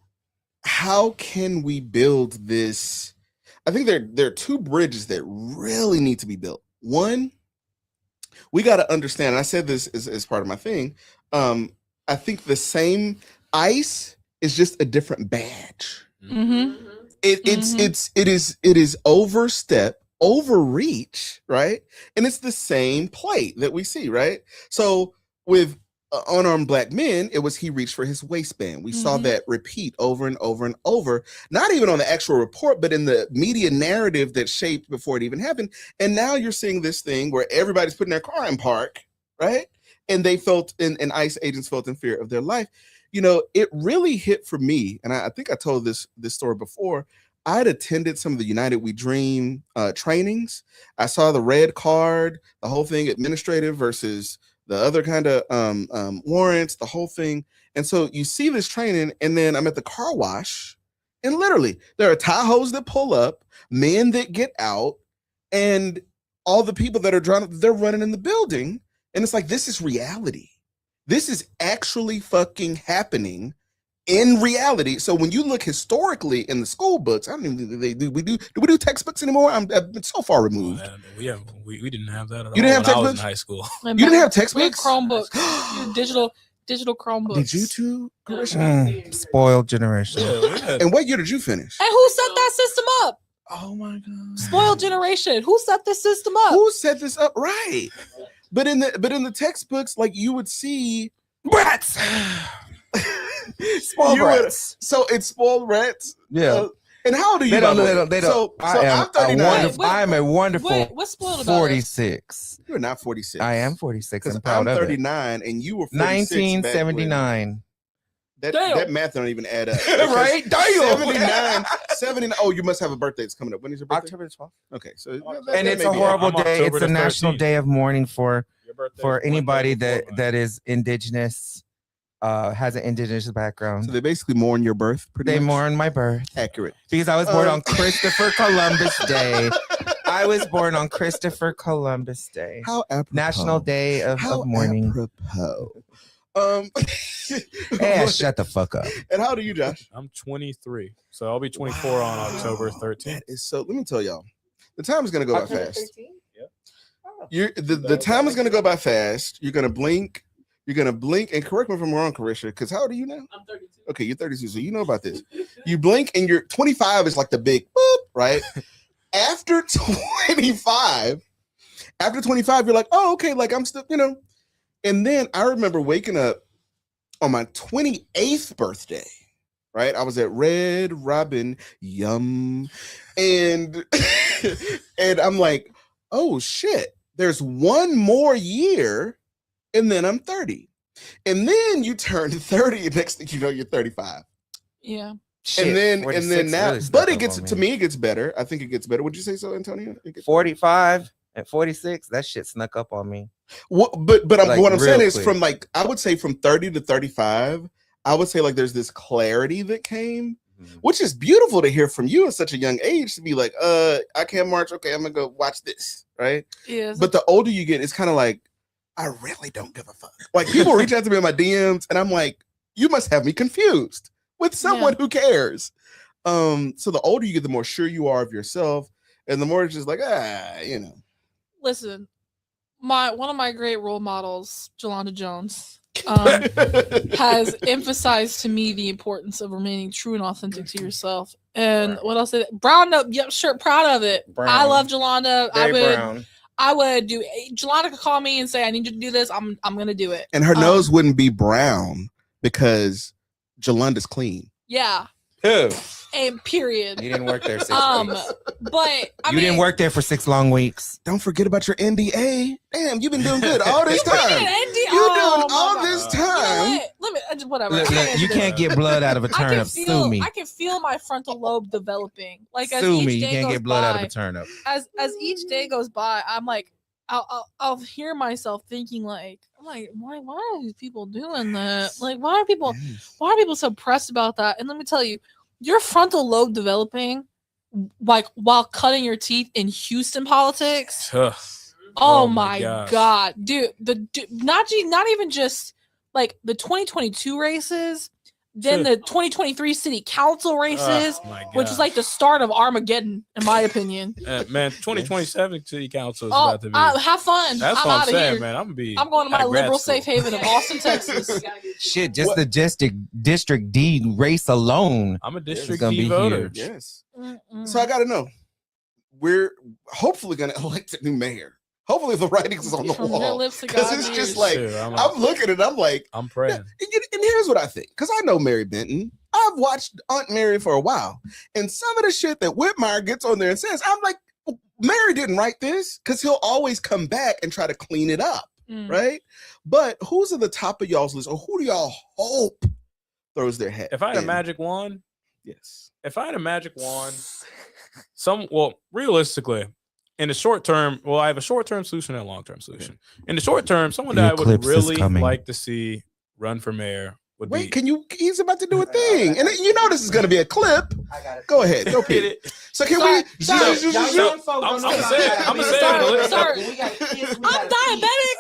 how can we build this. I think there are two bridges that really need to be built. One, we got to understand, and I said this as part of my thing. I think the same ICE is just a different badge. Mm-hmm. It is overstep, overreach, right? And it's the same plate that we see, right? So with unarmed black men, it was he reached for his waistband. We saw that repeat over and over and over, not even on the actual report, but in the media narrative that shaped before it even happened. And now you're seeing this thing where everybody's putting their car in park, right? And they felt, and ICE agents felt in fear of their life. You know, it really hit for me, and I think I told this story before. I had attended some of the United We Dream trainings. I saw the red card, the whole thing, administrative versus the other kind of warrants, the whole thing. And so you see this training, and then I'm at the car wash, and literally there are Tahoes that pull up, men that get out, and all the people that are driving, they're running in the building. And it's like, this is reality. This is actually fucking happening in reality. So when you look historically in the school books, I don't even think do we do textbooks anymore? I've been so far removed. We didn't have that at all. You didn't have when I was textbooks? in high school. You didn't have We had textbooks? Chromebooks, digital Chromebooks. Did you too, Carisha? Spoiled generation. Yeah, we had- And what year did you finish? And who set that system up? Oh my god. Spoiled generation. Who set this system up? Who set this up? Right. But in the textbooks, like you would see Rats. Spoiled you would- rats. so it's spoiled rats. Yeah. And how old are you? They by don't. the way? They don't. They don't. So I am I'm 39. a wonderful. Wait, I am a wonderful What's spoiled about it? 46. You're not 46. I am 46. Because I'm proud I'm of it. 39 and you were 46 back when- 1979. Damn. That math don't even add up. Right? Damn. 79. Oh, you must have a birthday that's coming up. When is your birthday? October 12th. Okay, so And it's may a be- horrible I'm day. October It's a the national 13th. day of mourning for Your birthday for is one day anybody before that mine. that is indigenous, has an indigenous background. So they basically mourn your birth. Pretty They much? mourn my birth Accurate. because I was born Um, on Christopher Columbus Day. I was born on Christopher Columbus Day, How apropos. National Day of mourning. Apropos. Yeah, shut the fuck up. And how old are you, Josh? I'm 23, so I'll be 24 on October Wow, 13th. That is so. Let me tell y'all, the time is gonna go by fast. Oh. The time is gonna go by fast. You're gonna blink. You're gonna blink. And correct me if I'm wrong, Carisha. Because how old are you now? I'm 32. Okay, you're 32, so you know about this. You blink, and you're 25 is like the big boop, right? After 25, you're like, oh, okay, like I'm still, And then I remember waking up on my 28th birthday, right? I was at Red Robin, yum. And and I'm like, oh shit, there's one more year, and then I'm 30. And then you turn 30, and next thing you know, you're 35. Yeah. Shit, and then 46 now, really but snuck it up gets on to me, it gets better. I think it gets better. Would you say so, Antonio? 45 and 46. That shit snuck up on me. What Like, what I'm saying real is quick. from like I would say from 30 to 35, I would say like there's this clarity that came, which is beautiful to hear from you at such a young age to be like, I can't march. Okay, I'm gonna go watch this, right? Yeah. But the older you get, it's kind of like, I really don't give a fuck. Like people reach out to me in my DMs, and I'm like, you must have me confused with someone who cares. So the older you get, the more sure you are of yourself, and the more it's just like, Listen, one of my great role models, Jolanda Jones, has emphasized to me the importance of remaining true and authentic to yourself. And what else? Brown up, yep, sure, proud of it. I Brown. love Jolanda. Very brown. I would do. Jolanda could call me and say, "I need you to do this." I'm gonna do it. And her nose wouldn't be brown because Jolanda's clean. Yeah. Who? And period. You didn't work there 6 weeks. But I You mean, didn't work there for 6 long weeks. Don't forget about your NDA. Damn, you've been doing good all this You bring time. an ND You're oh, doing my all God. this You know time. what? Let me whatever. Look, I can't look, you answer can't that. get blood out of a I can turnip. feel. Sue me. I can feel my frontal lobe developing. Like as Sue each me. You day can't goes get blood out of by, a turnip. as each day goes by, I'm like, I'll hear myself thinking like, I'm like, why are these people doing that? Like, why are people so pressed about that? And let me tell you, your frontal lobe developing, like while cutting your teeth in Houston politics. Ugh. Oh, Oh my my gosh. god, dude! Not even just like the 2022 races, then the 2023 city council races, Oh, my which is gosh. like the start of Armageddon, in my opinion. Man, 2027 city council is Oh, about to be. have fun! That's I'm what out I'm of saying, here. man. I'm gonna be. I'm going to my at grad liberal school. safe haven of Austin, Texas. Shit, just What- the district D race alone. I'm a district gonna D be voter. huge. Yes. Mm-mm. So I got to know. We're hopefully going to elect a new mayor. Hopefully the writings is on the From your wall. lips to Because God's it's just ears. like, Shit, I'm looking at it, I'm like, I'm praying. and here's what I think. Because I know Mary Benton. I've watched Aunt Mary for a while. And some of the shit that Whitmire gets on there and says, I'm like, Mary didn't write this. Because he'll always come back and try to clean it up. Mm. Right? But who's at the top of y'all's list? Or who do y'all hope throws their hat? If I had a in? magic wand, Yes. realistically, in the short term, well, I have a short-term solution and a long-term solution. In the short term, someone The that I would eclipse is really coming. like to see run for mayor would Wait, be. he's about to do a thing. And you know this is gonna be a clip. I got it. Go ahead, go Get Pete. it. So can Sorry, we sorry. I'm diabetic.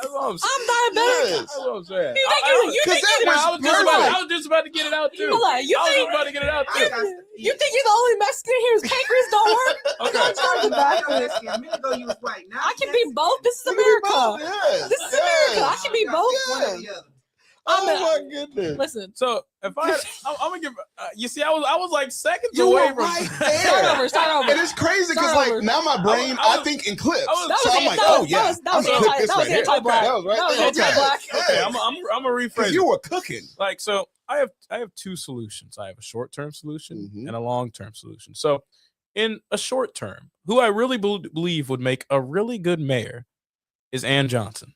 That's what I'm saying. I'm diabetic. Yes. That's what I'm saying. You think Because that you- was I was perfect. just about to get it out too. Hold on, you I was think- just about to get it out too. You think you're the only Mexican here whose pancreas don't work? Okay. Don't charge the backwards. I can be both. This is America. Yes, This is America. I can be both. yes. Oh my goodness. Listen, So if I'm gonna give. You see, I was like seconds You away were from. right start there. over. Start over. And it's crazy because Start like over. now my brain, I I, was- think in clips. I was- That was So I'm an- like, that oh was- yeah, that was I'm gonna clip anti- this that was right here. anti-black. That was right That was there. anti-black. Okay, I'm gonna rephrase. Because you were cooking. Like, so I have two solutions. I have a short-term solution Mhm. and a long-term solution. So in a short term, who I really believe would make a really good mayor is Ann Johnson.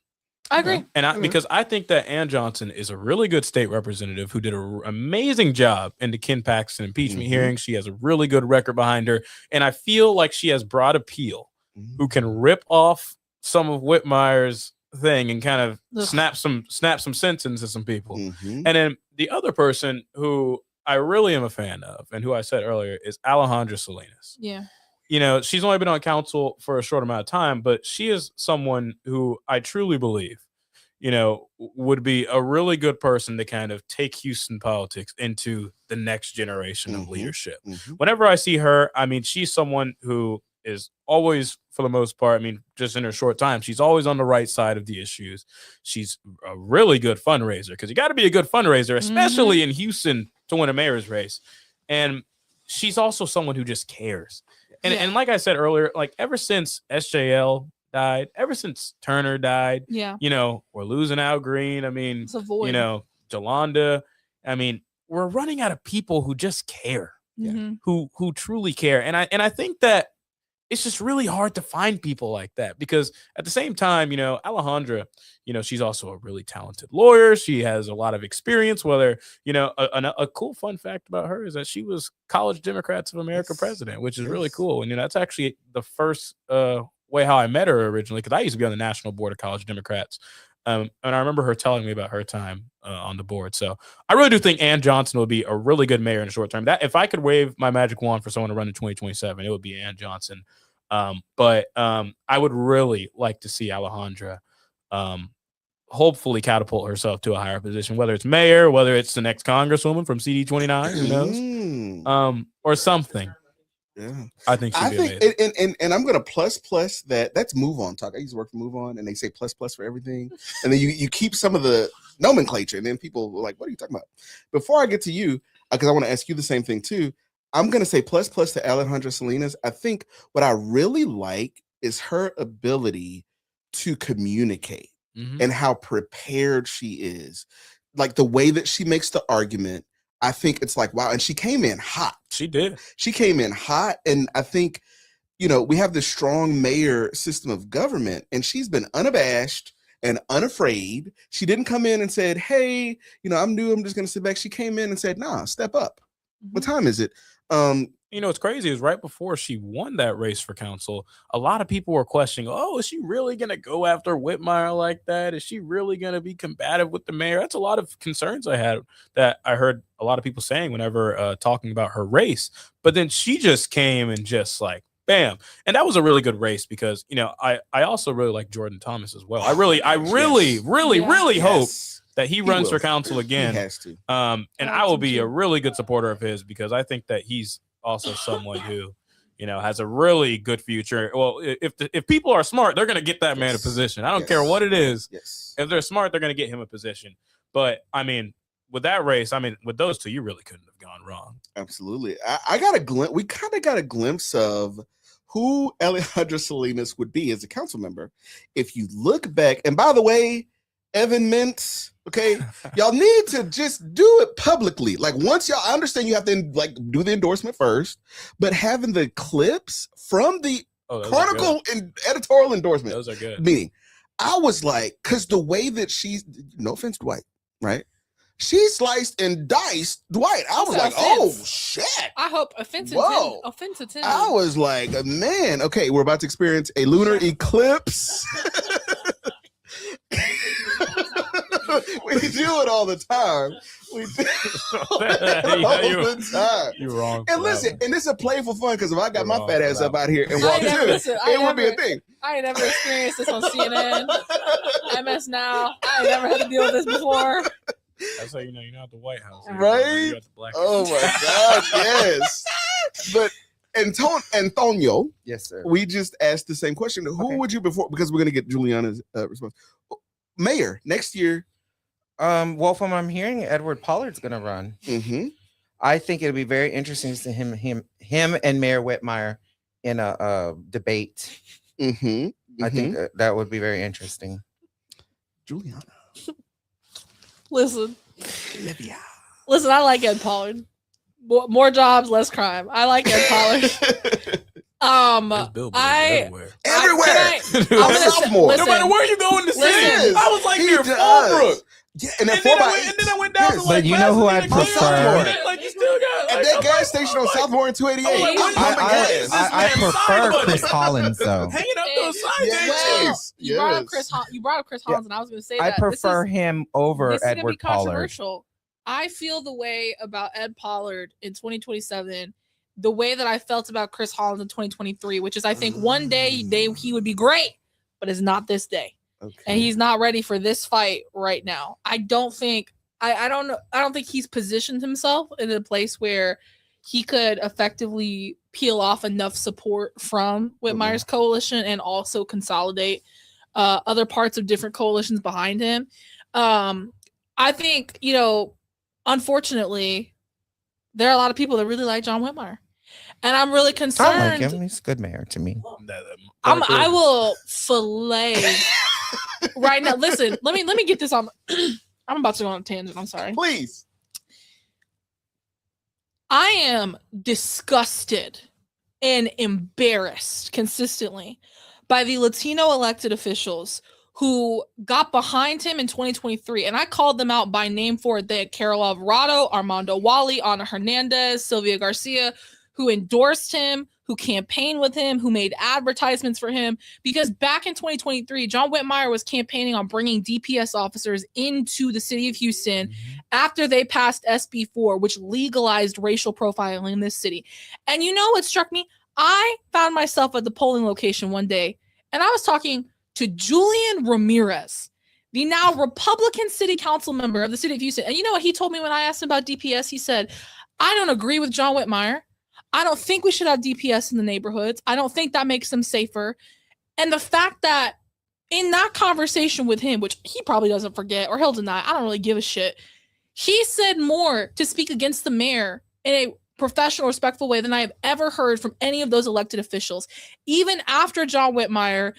I agree. And Mhm. because I think that Ann Johnson is a really good state representative who did an amazing job in the Ken Paxton impeachment Mhm. hearing. She has a really good record behind her. And I feel like she has broad appeal who can rip off some of Whitmire's thing and kind of Ugh. snap some sense into some people. Mhm. And then the other person who I really am a fan of and who I said earlier is Alejandra Salinas. Yeah. You know, she's only been on council for a short amount of time, but she is someone who I truly believe, you know, would be a really good person to kind of take Houston politics into the next generation of Mhm. leadership. Mhm. Whenever I see her, I mean, she's someone who is always, for the most part, I mean, just in her short time, she's always on the right side of the issues. She's a really good fundraiser because you got to be a good fundraiser, especially in Houston, to win a mayor's race. And she's also someone who just cares. And, Yeah. and like I said earlier, like ever since SJL died, ever since Turner died, Yeah. you know, we're losing Al Green. I mean, It's a void. you know, Jolanda. I mean, we're running out of people who just care, Mhm. who truly care. And I think that it's just really hard to find people like that because at the same time, you know, Alejandra, you know, she's also a really talented lawyer. She has a lot of experience. Whether, you know, a cool fun fact about her is that she was College Democrats of America Yes. president, which is really Yes. cool. And you know, that's actually the first way how I met her originally because I used to be on the national board of College Democrats. And I remember her telling me about her time on the board. So I really do think Ann Johnson will be a really good mayor in the short term. That if I could wave my magic wand for someone to run in 2027, it would be Ann Johnson. But I would really like to see Alejandra hopefully catapult herself to a higher position, whether it's mayor, whether it's the next congresswoman from CD29, who knows, Mm. or something. Yeah. I think she'd I be think, amazing. and I'm gonna plus that. That's Move On talk. I used to work for Move On, and they say plus for everything, and then you keep some of the nomenclature, and then people were like, "What are you talking about?" Before I get to you, because I want to ask you the same thing too. I'm gonna say plus to Alejandra Salinas. I think what I really like is her ability to communicate Mhm. and how prepared she is, like the way that she makes the argument. I think it's like wow, and she came in hot. She did. She came in hot, and I think, you know, we have this strong mayor system of government, and she's been unabashed and unafraid. She didn't come in and said, "Hey, you know, I'm new. I'm just going to sit back." She came in and said, "Nah, step up. What time is it?" You know, what's crazy is right before she won that race for council, a lot of people were questioning, oh, is she really going to go after Whitmire like that? Is she really going to be combative with the mayor? That's a lot of concerns I had that I heard a lot of people saying whenever talking about her race. But then she just came and just like, bam. And that was a really good race because, you know, I also really like Jordan Thomas as well. I really Yeah. hope Yes, that he runs for will. council he again. has to. And I I will like him be a too. really good supporter of his because I think that he's also someone who, you know, has a really good future. Well, if people are smart, they're going to get that man a Yes. position. I don't Yes. care what it is. Yes. If they're smart, they're going to get him a position. But I mean, with that race, I mean, with those two, you really couldn't have gone wrong. Absolutely. I got a glimpse. We kind of got a glimpse of who Alejandra Salinas would be as a council member. If you look back, and by the way, Evan Mintz, okay, y'all need to just do it publicly. Like once y'all, I understand you have to like do the endorsement first, but having the clips from the Oh, those Chronicle and editorial Are endorsement good. Those are good. meaning, I was like, because the way that she's, no offense, Dwight, right? she sliced and diced Dwight. I was Also like, oh offense. shit. I hope offense Whoa. intended. I was like, man, okay, we're about to experience a lunar eclipse. We do it all the time. We do it all the time. You're wrong. And listen, and this is a playful fun because if I got You're my wrong fat for ass that up out here and I walked never- in, listen, I it would be a never- thing. I ain't never experienced this on CNN, MS Now. I ain't never had to deal with this before. That's how you know you're not at the White House. Right? You're at the Black Oh House. my God, yes. But Antonio, Yes, sir. we just asked the same question. Who Okay. would you before? Because we're gonna get Juliana's response. Mayor next year. Well, from what I'm hearing, Edward Pollard's gonna run. Mm-hmm. I think it'll be very interesting to see him and Mayor Whitmire in a debate. Mm-hmm. I think that would be very interesting. Juliana. Listen, Olivia. I like Ed Pollard. More jobs, less crime. I like Ed Pollard. There's billboards I- everywhere. Everywhere. I'm I'm gonna say- sophomore. listen, No matter where you go in the city, Listen. I was like He near does. Fallbrook. Yeah, and then And 4 then, by and then I went down to Yes. like But you know who Pasadena, I'd Cleveland, prefer? Like you still got At like, that I'm gas like, station I'm on like, Southmore and 288. like, I'm pumping I gas. man prefer side Chris button. Hollins though. hanging up those signs. Yes. ain't Well, you brought up Yes. you brought up Chris Hollins, and I was going to say I that prefer him over this is gonna be Edward Pollard. controversial. I feel the way about Ed Pollard in 2027, the way that I felt about Chris Hollins in 2023, which is I think one day he would be great, but it's not this day, Okay. and he's not ready for this fight right now. I don't think I don't know. I don't think he's positioned himself in a place where he could effectively peel off enough support from Whitmire's coalition and also consolidate other parts of different coalitions behind him. I think, unfortunately, there are a lot of people that really like John Whitmire, and I'm really I like concerned. him. He's a good mayor to me. I will fillet right now. Listen, let me get this on. I'm about to go on a tangent. I'm sorry. Please. I am disgusted and embarrassed consistently by the Latino elected officials who got behind him in 2023. And I called them out by name for it. They had Carol Alvarado, Armando Wally, Ana Hernandez, Sylvia Garcia, who endorsed him, who campaigned with him, who made advertisements for him. Because back in 2023, John Whitmire was campaigning on bringing DPS officers into the city of Houston after they passed SB4, which legalized racial profiling in this city. And you know what struck me? I found myself at the polling location one day, and I was talking to Julian Ramirez, the now Republican city council member of the city of Houston. And you know what he told me when I asked him about DPS? He said, I don't agree with John Whitmire. I don't think we should have DPS in the neighborhoods. I don't think that makes them safer. And the fact that in that conversation with him, which he probably doesn't forget or he'll deny, I don't really give a shit. He said more to speak against the mayor in a professional, respectful way than I have ever heard from any of those elected officials. Even after John Whitmire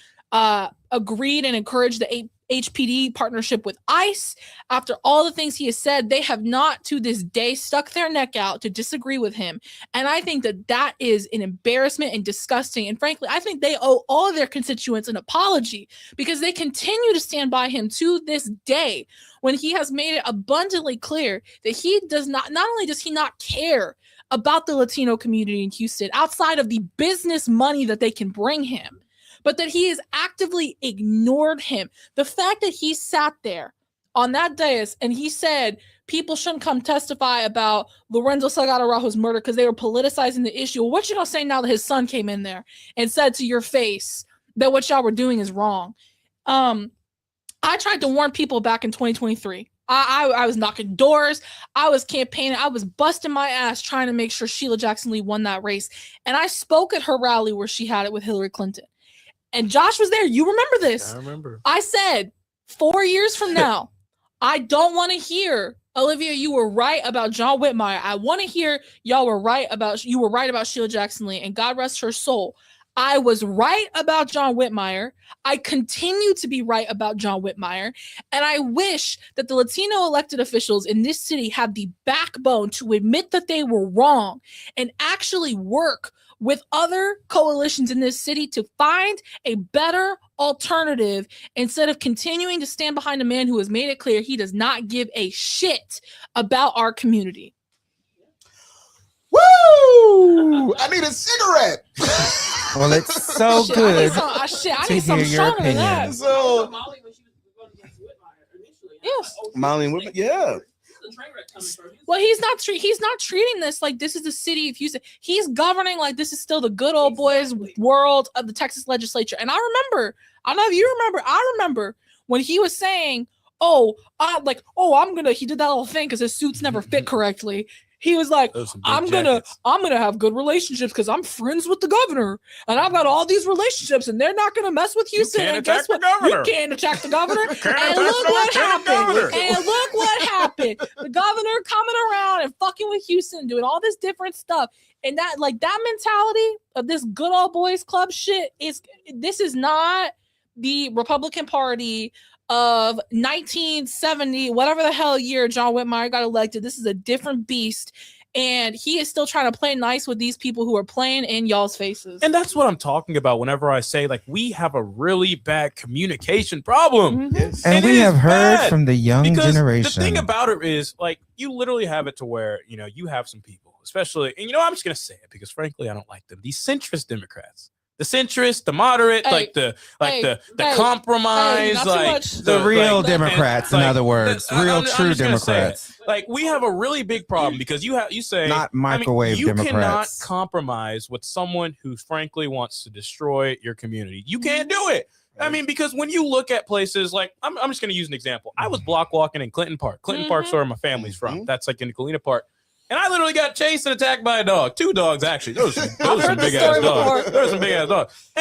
agreed and encouraged the HPD partnership with ICE, after all the things he has said, they have not to this day stuck their neck out to disagree with him. And I think that is an embarrassment and disgusting. And frankly, I think they owe all of their constituents an apology because they continue to stand by him to this day when he has made it abundantly clear that he does not only does he not care about the Latino community in Houston outside of the business money that they can bring him, but that he has actively ignored him. The fact that he sat there on that dais and he said people shouldn't come testify about Lorenzo Salgado Rajo's murder because they were politicizing the issue. Well, what you gonna say now that his son came in there and said to your face that what y'all were doing is wrong? I tried to warn people back in 2023. I was knocking doors. I was campaigning. I was busting my ass trying to make sure Sheila Jackson Lee won that race. And I spoke at her rally where she had it with Hillary Clinton. And Josh was there. You remember this. I remember. I said 4 years from now, I don't want to hear, Olivia, you were right about John Whitmire. I want to hear you were right about Sheila Jackson Lee, and God rest her soul. I was right about John Whitmire. I continue to be right about John Whitmire. And I wish that the Latino elected officials in this city had the backbone to admit that they were wrong and actually work with other coalitions in this city to find a better alternative instead of continuing to stand behind a man who has made it clear he does not give a shit about our community. Woo! I need a cigarette. Well, it's so Shit, good. I to need some hear your stronger than that. opinion. So Yes. Molly and Whitman, yeah. Well, he's not treating this like this is the city of Houston. He's governing like this is still the good old boys world of the Texas legislature. And I don't know if you remember, I remember when he was saying, he did that little thing because his suits never fit correctly. He was like, I'm gonna have good relationships because I'm friends with the governor, and I've got all these relationships, and they're not gonna mess with Houston. can't And guess attack what? the governor. You can't attack the governor. And attack look the what lieutenant governor. happened. And look what happened. The governor coming around and fucking with Houston, doing all this different stuff. And that mentality of this good old boys club shit this is not the Republican Party of 1970, whatever the hell year John Whitmire got elected. This is a different beast. And he is still trying to play nice with these people who are playing in y'all's faces. And that's what I'm talking about whenever I say, like, we have a really bad communication problem. Mhm. Yes. And It we is have heard bad, from the young Because generation. the thing about it is, like, you literally have it to where, you have some people, especially, and I'm just going to say it because, frankly, I don't like them. These centrist Democrats. The centrist, the moderate, the compromise, not too like much. the real Democrats, in like, other words, I'm real just true gonna say it. Democrats, Like, we have a really big problem because you say not microwave you cannot Democrats. compromise with someone who frankly wants to destroy your community. You can't do it. I mean, because when you look at places like, I'm just going to use an example. I was block walking in Clinton Park. Clinton Park's where my family's from. That's like in Galena Park. And I literally got chased and attacked by a dog. 2 dogs, actually. Those were some heard the big ass story dogs. before. Those were some big ass dogs.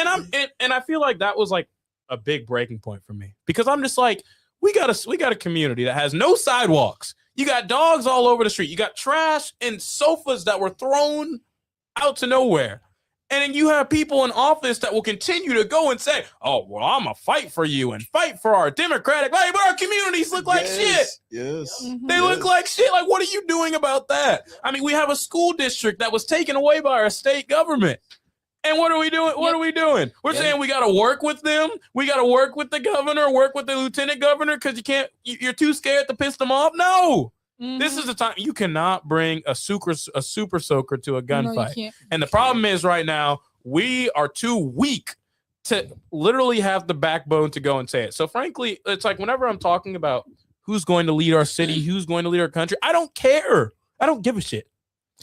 And I feel like that was like a big breaking point for me because I'm just like, we got a community that has no sidewalks. You got dogs all over the street. You got trash and sofas that were thrown out to nowhere. And then you have people in office that will continue to go and say, oh, well, I'm going to fight for you and fight for our democratic, like, but our communities look like shit. Yes. Mhm. They look like shit. Like, what are you doing about that? I mean, we have a school district that was taken away by our state government. And what are we doing? What are we doing? We're saying we got to work with them. We got to work with the governor, work with the lieutenant governor because you're too scared to piss them off. No. This is the time you cannot bring a super soaker to a gunfight. No, And the problem is right now, we are too weak to literally have the backbone to go and say it. So frankly, it's like whenever I'm talking about who's going to lead our city, who's going to lead our country, I don't care. I don't give a shit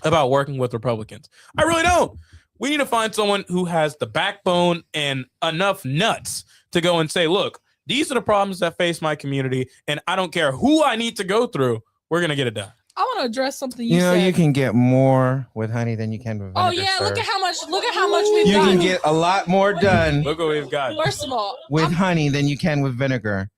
about working with Republicans. I really don't. We need to find someone who has the backbone and enough nuts to go and say, look, these are the problems that face my community, and I don't care who I need to go through. We're going to get it done. I want to address something You know, said. you can get more with honey than you can with Oh vinegar. yeah, sir. look at how much we've You done. can get a lot more done Look what we've got. First of all, with honey than you can with vinegar.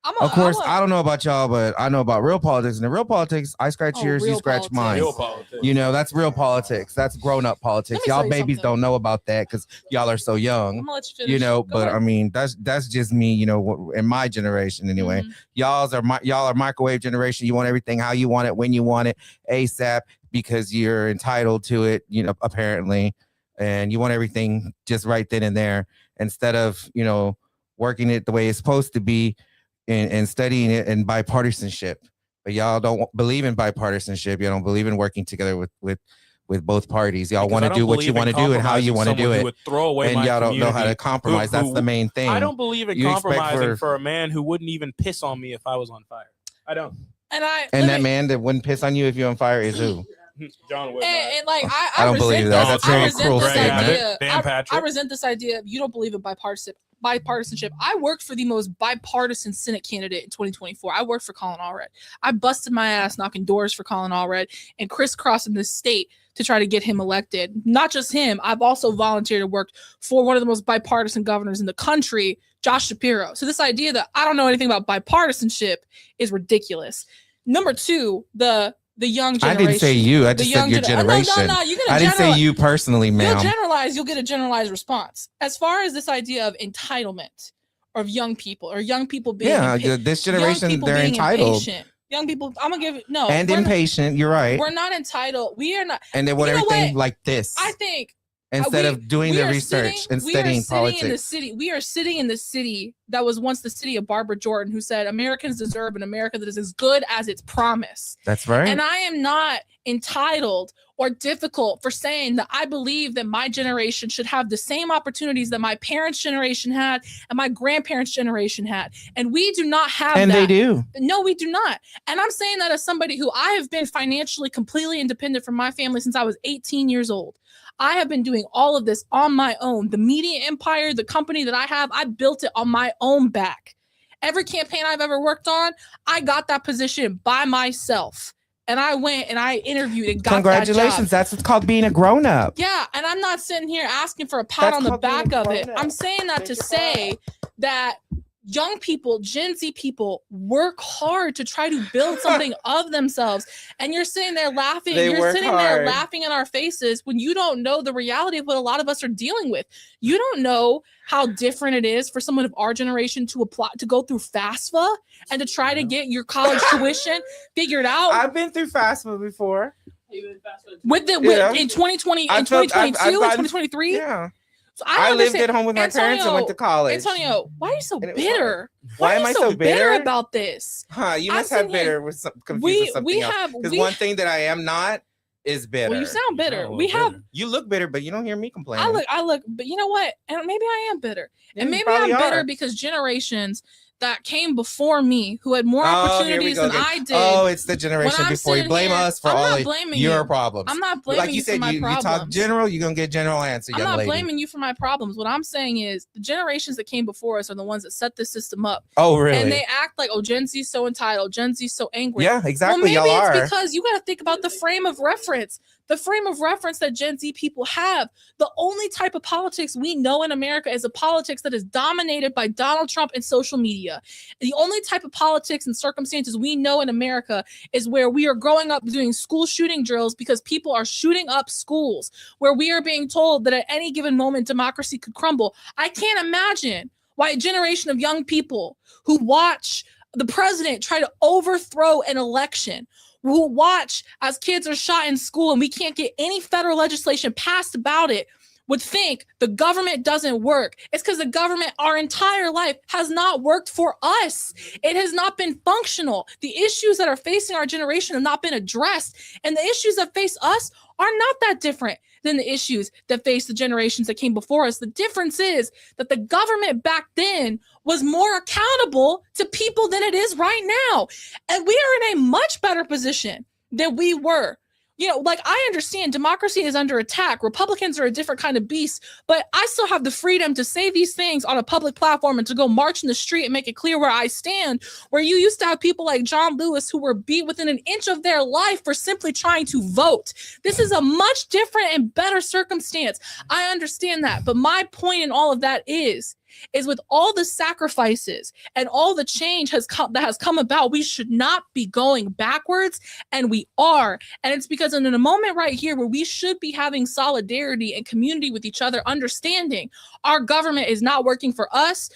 I'm Of course, I don't know about y'all, but I know about real politics. And in real politics, I scratch Oh, yours, you real scratch politics. mine. Real politics. You know, that's real politics. That's grown-up politics. Let me tell Y'all you babies something. don't know about that because y'all are so I'm young. gonna let you finish. You know, Go but ahead. I mean, that's just me. You know, in my generation anyway. Mhm. Y'all are microwave generation. You want everything how you want it, when you want it, ASAP, because you're entitled to it. You know, apparently, and you want everything just right then and there instead of working it the way it's supposed to be and studying it in bipartisanship. But y'all don't believe in bipartisanship. You don't believe in working together with both parties. Y'all Because want I to don't do what you believe in want to do and how you compromising want to do someone who it. would throw away And my y'all don't know how to community, compromise. That's the main thing. I don't believe in You expect compromising for- for a man who wouldn't even piss on me if I was on fire. I don't. And And that man that wouldn't piss on you if you're on fire is who? John Whitmire. and like I I don't resent believe that. this- That's I very resent cruel this statement. idea. Dan Patrick. I resent this idea of you don't believe in bipartisanship. I worked for the most bipartisan Senate candidate in 2024. I worked for Colin Allred. I busted my ass knocking doors for Colin Allred and crisscrossing this state to try to get him elected. Not just him, I've also volunteered and worked for one of the most bipartisan governors in the country, Josh Shapiro. So this idea that I don't know anything about bipartisanship is ridiculous. Number two, the young I generation. didn't say you. I The just said your gener- generation. No, you're gonna I didn't say generalize. you personally, You'll ma'am. generalize, you'll get a generalized response. As far as this idea of entitlement of young people being Yeah, impa- this young generation, people they're being entitled impatient. Young people, I'm gonna give it no and we're not- impatient. You're right. We're not entitled. We are not. And they want You know everything what? like this. I think instead of doing we the are research sitting- and we are studying sitting in the politics. city. We are sitting in the city that was once the city of Barbara Jordan, who said Americans deserve an America that is as good as its promise. That's right. And I am not entitled or difficult for saying that I believe that my generation should have the same opportunities that my parents' generation had and my grandparents' generation had. And we do not have and that. they do. No, we do not. And I'm saying that as somebody who I have been financially completely independent from my family since I was 18 years old. I have been doing all of this on my own. The media empire, the company that I have, I built it on my own back. Every campaign I've ever worked on, I got that position by myself. And I went and I interviewed and got Congratulations. that job. That's what's called being a grown up. Yeah, and I'm not sitting here asking for a pat That's on the called being back of it. grown up. I'm saying that Make to it say that young people, Gen Z people, work hard to try to build something of themselves. And you're sitting there laughing. They You're work sitting there hard. laughing in our faces when you don't know the reality of what a lot of us are dealing with. You don't know how different it is for someone of our generation to apply to go through FAFSA and to try to get your college tuition figured out. I've been through FAFSA before. With Yeah. in 2020, in I've felt- 2022, I've in gotten- 2023. Yeah. So I lived understand- at home with my parents and went to college. Antonio, why are you so And it was bitter? Why are am you I so bitter? about this? Huh? You I'm must have sitting here- bitter with some confused with We something else. have Because we, one thing that I am not is bitter. well, you sound bitter. sound a We little have bitter. You look bitter, but you don't hear me complaining. I look, but you know what? And maybe I am bitter. Yeah, And you maybe I'm probably bitter are. because generations that came before me who had more Oh, here we opportunities go than again. I did. Oh, it's the generation I'm before you. sitting Blame here- us for I'm all not of blaming your you. problems. I'm not blaming Like you you said, for my you problems. talk general, you're gonna get general answer, I'm young not lady. blaming you for my problems. What I'm saying is the generations that came before us are the ones that set this system up. Oh, really? And they act like, oh, Gen Z's so entitled. Gen Z's so angry. Yeah, exactly. Well, maybe Y'all it's are. because you got to think about the frame of reference. The frame of reference that Gen Z people have. The only type of politics we know in America is a politics that is dominated by Donald Trump and social media. The only type of politics and circumstances we know in America is where we are growing up doing school shooting drills because people are shooting up schools, where we are being told that at any given moment democracy could crumble. I can't imagine why a generation of young people who watch the president try to overthrow an election, who watch as kids are shot in school and we can't get any federal legislation passed about it, would think the government doesn't work. It's because the government our entire life has not worked for us. It has not been functional. The issues that are facing our generation have not been addressed. And the issues that face us are not that different than the issues that face the generations that came before us. The difference is that the government back then was more accountable to people than it is right now. And we are in a much better position than we were. You know, like I understand democracy is under attack. Republicans are a different kind of beast, but I still have the freedom to say these things on a public platform and to go march in the street and make it clear where I stand. Where you used to have people like John Lewis who were beat within an inch of their life for simply trying to vote. This is a much different and better circumstance. I understand that. But my point in all of that is with all the sacrifices and all the change that has come about, we should not be going backwards, and we are. And it's because in a moment right here where we should be having solidarity and community with each other, understanding our government is not working for us.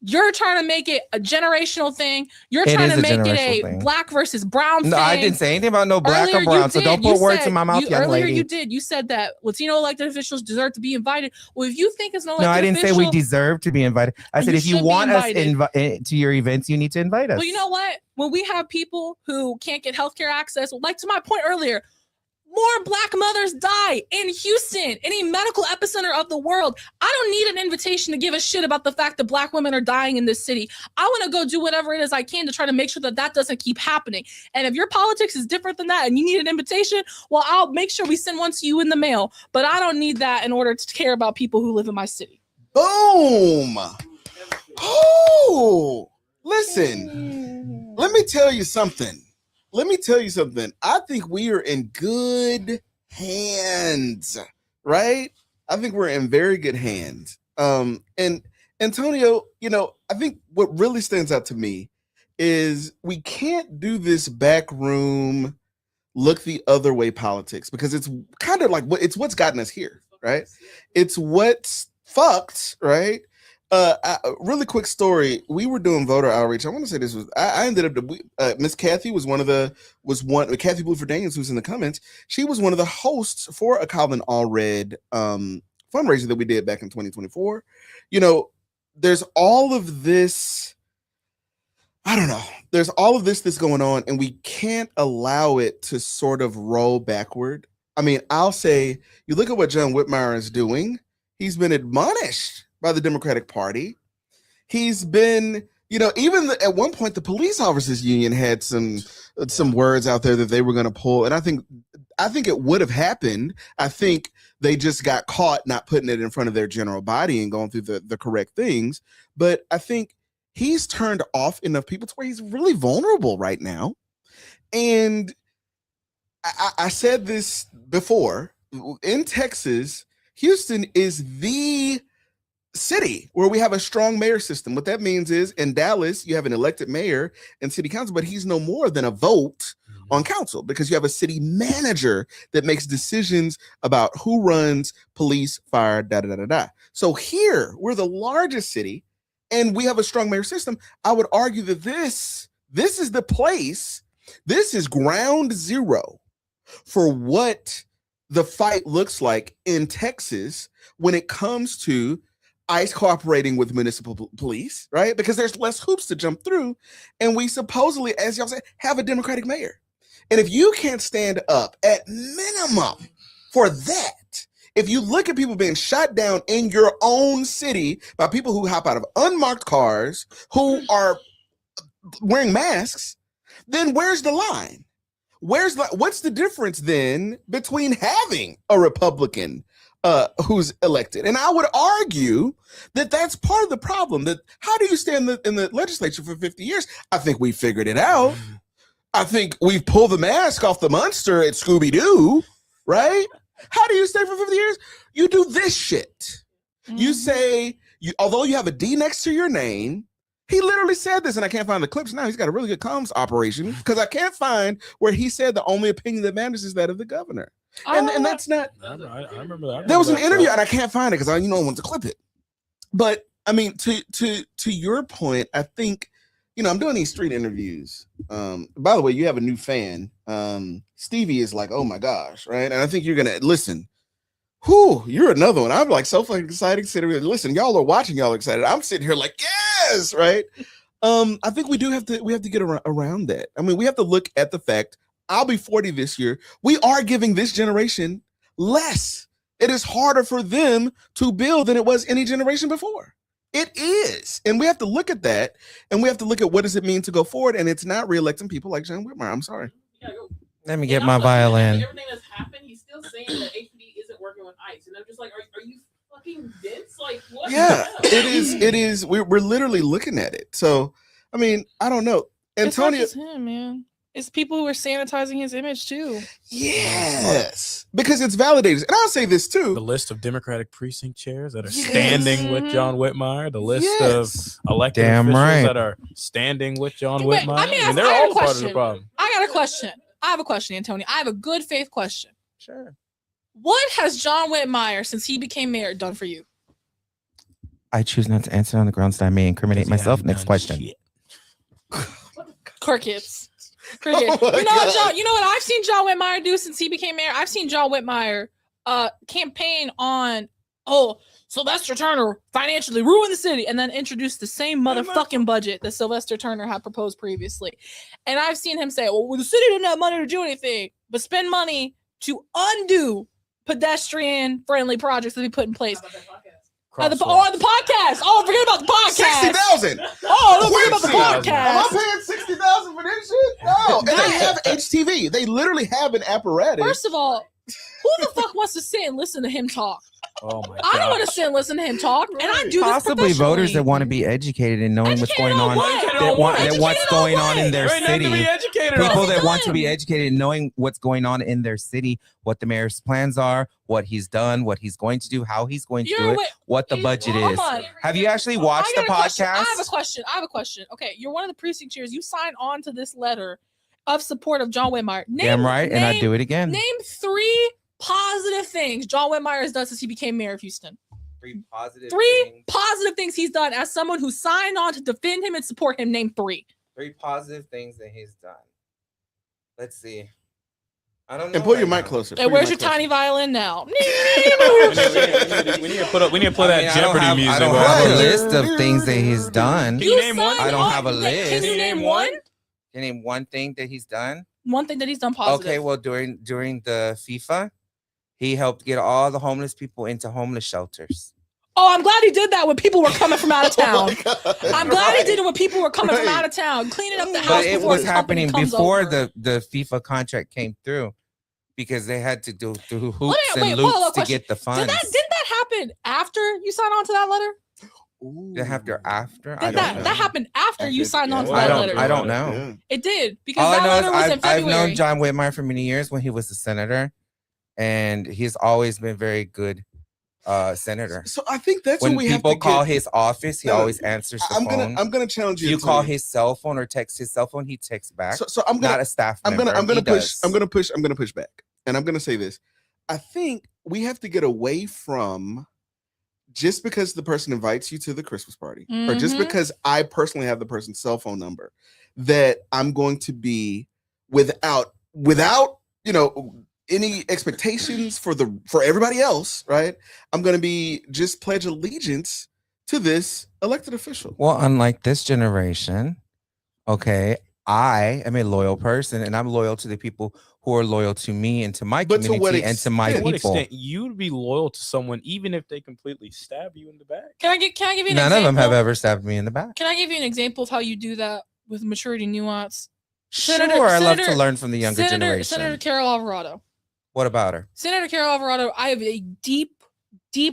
You're trying to make it a generational thing. You're It trying is to a make it generational a thing. black versus brown thing. No, I didn't say anything about no black Earlier or you brown. So did. don't You put words said- in my mouth, young earlier lady. you did. You said that Latino elected officials deserve to be invited. Well, if you think it's an elected No, I didn't say we official- deserve to be invited. I And said you if you should be want us invited. to your events, you need to invite us. Well, you know what? When we have people who can't get healthcare access, like to my point earlier, more Black mothers die in Houston, any medical epicenter of the world. I don't need an invitation to give a shit about the fact that Black women are dying in this city. I want to go do whatever it is I can to try to make sure that that doesn't keep happening. And if your politics is different than that and you need an invitation, well, I'll make sure we send one to you in the mail. But I don't need that in order to care about people who live in my city. Boom. Oh, listen, let me tell you something. I think we are in good hands, right? I think we're in very good hands. And Antonio, you know, I think what really stands out to me is we can't do this backroom, look the other way politics, because it's kind of like what's gotten us here, right? It's what's fucked, right? Really quick story. We were doing voter outreach. I want to say this was I ended up Miss Kathy was one Kathy Bluford Daniels, who's in the comments. She was one of the hosts for a Calvin Allred fundraiser that we did back in 2024. You know, there's all of this. I don't know. There's all of this that's going on, and we can't allow it to sort of roll backward. I mean, I'll say, you look at what John Whitmire is doing. He's been admonished by the Democratic Party. He's been, you know, even at one point, the police officers union had some words out there that they were going to pull, and I think it would have happened. I think they just got caught not putting it in front of their general body and going through the correct things. But I think he's turned off enough people to where he's really vulnerable right now. And I said this before, in Texas, Houston is the city where we have a strong mayor system. What that means is in Dallas, you have an elected mayor and city council, but he's no more than a vote on council, because you have a city manager that makes decisions about who runs police, fire, So here, we're the largest city, and we have a strong mayor system. I would argue that this is the place, this is ground zero for what the fight looks like in Texas when it comes to ICE cooperating with municipal police, right? Because there's less hoops to jump through, and we supposedly, as y'all said, have a Democratic mayor. And if you can't stand up at minimum for that, if you look at people being shot down in your own city by people who hop out of unmarked cars, who are wearing masks, then where's the line? What's the difference then between having a Republican who's elected? And I would argue that that's part of the problem. That how do you stay in the legislature for 50 years? I think we figured it out. I think we've pulled the mask off the monster at Scooby-Doo, right? How do you stay for 50 years? You do this shit. You say, although you have a D next to your name, he literally said this, and I can't find the clips now. He's got a really good comms operation, because I can't find where he said the only opinion that matters is that of the governor. And that's not. I remember that. There was an interview, and I can't find it because I want to clip it. But I mean, to your point, I think, I'm doing these street interviews. By the way, you have a new fan. Stevie is like, oh my gosh, right? And I think you're gonna listen. Whew, you're another one. I'm like so fucking excited. Listen, y'all are watching. Y'all are excited. I'm sitting here like, yes, right. I think we have to get around that. I mean, we have to look at the fact. I'll be 40 this year. We are giving this generation less. It is harder for them to build than it was any generation before. It is. And we have to look at that, and we have to look at what does it mean to go forward. And it's not reelecting people like John Whitmire. I'm sorry. Let me get my violin. Everything that's happened, he's still saying that HPD isn't working with ICE. And I'm just like, are you fucking dense? Like, what? Yeah, it is. We're literally looking at it. So, I mean, I don't know. Antonio. It's not just him, man. It's people who are sanitizing his image too. Yes, because it's validated. And I'll say this too. The list of Democratic precinct chairs that are standing with John Whitmire, the list of elected officials that are standing with John Whitmire. I mean, they're all part of the problem. I got a question. I have a question, Antonio. I have a good faith question. Sure. What has John Whitmire, since he became mayor, done for you? I choose not to answer on the grounds that I may incriminate myself. Next question. Crickets. Crickets. Oh you know what I've seen John Whitmire do since he became mayor? I've seen John Whitmire campaign on, Sylvester Turner financially ruined the city, and then introduce the same motherfucking budget that Sylvester Turner had proposed previously. And I've seen him say, well, the city didn't have money to do anything, but spend money to undo pedestrian-friendly projects that we put in place. The podcast. Oh, forget about the podcast. 60,000. Oh, don't forget about the podcast. Am I paying 60,000 for this shit? No. And they have HTV. They literally have an apparatus. First of all, who the fuck wants to sit and listen to him talk? Oh my god. I don't want to sit and listen to him talk. And I do Possibly this voters that want to be educated and knowing what's going on. What's going on in their city. People that want to be educated and knowing what's going on in their city, what the mayor's plans are, what he's done, what he's going to do, how he's going to do it, what the budget is. Have you actually watched the podcast? I have a question. Okay, you're one of the precinct chairs. You signed on to this letter of support of John Whitmire. Damn right, and I do it again. Name 3 positive things John Whitmire has done since he became mayor of Houston. 3 positive things he's done as someone who signed on to defend him and support him. Name 3. 3 positive things that he's done. Let's see. I don't know. And pull your right mic now. closer. And where's your tiny violin now? We need to put I that Jeopardy music. I don't on. have a Right. list of things that he's done. Can you name one? I don't signed have a on- list. Can you name one? Can you name one thing that he's done? One thing that he's done positive. Okay, well during the FIFA, he helped get all the homeless people into homeless shelters. Oh, I'm glad he did that when people were coming from out of Oh town. I'm glad he did it when people were coming from Right. out of town, cleaning up the house. But it before was the company happening comes before over. the FIFA contract came through because they had to do hoops Wait, and hold on, loops to question. get the funds. Didn't that happen after you signed on to that letter? After? I Did don't know. that happened after you signed on to I that don't- letter. I don't know. It did because All I that know letter was is in I've February. known John Whitmire for many years when he was a senator, and he's always been very good senator. So I think that's When what we have people to call get. his office, he No, always answers the phone. I'm gonna challenge If you. you call Antonio. his cell phone or text his cell phone, he texts back. So I'm Not gonna a staff I'm member. gonna He push. does. I'm gonna push back, and I'm gonna say this. I think we have to get away from just because the person invites you to the Christmas party, or just Mhm. because I personally have the person's cell phone number, that I'm going to be without any expectations for everybody else, right? I'm gonna be just pledge allegiance to this elected official. Well, unlike this generation, okay, I am a loyal person, and I'm loyal to the people who are loyal to me and to my But to what community and to my extent? To what people. extent you'd be loyal to someone even if they completely stab you in the back? Can I give you an None example? of them have ever stabbed me in the back. Can I give you an example of how you do that with maturity nuance? Sure, Senator- I love to Senator- learn from the younger generation. Senator Carol Alvarado. What about her? Senator Carol Alvarado, I have a deep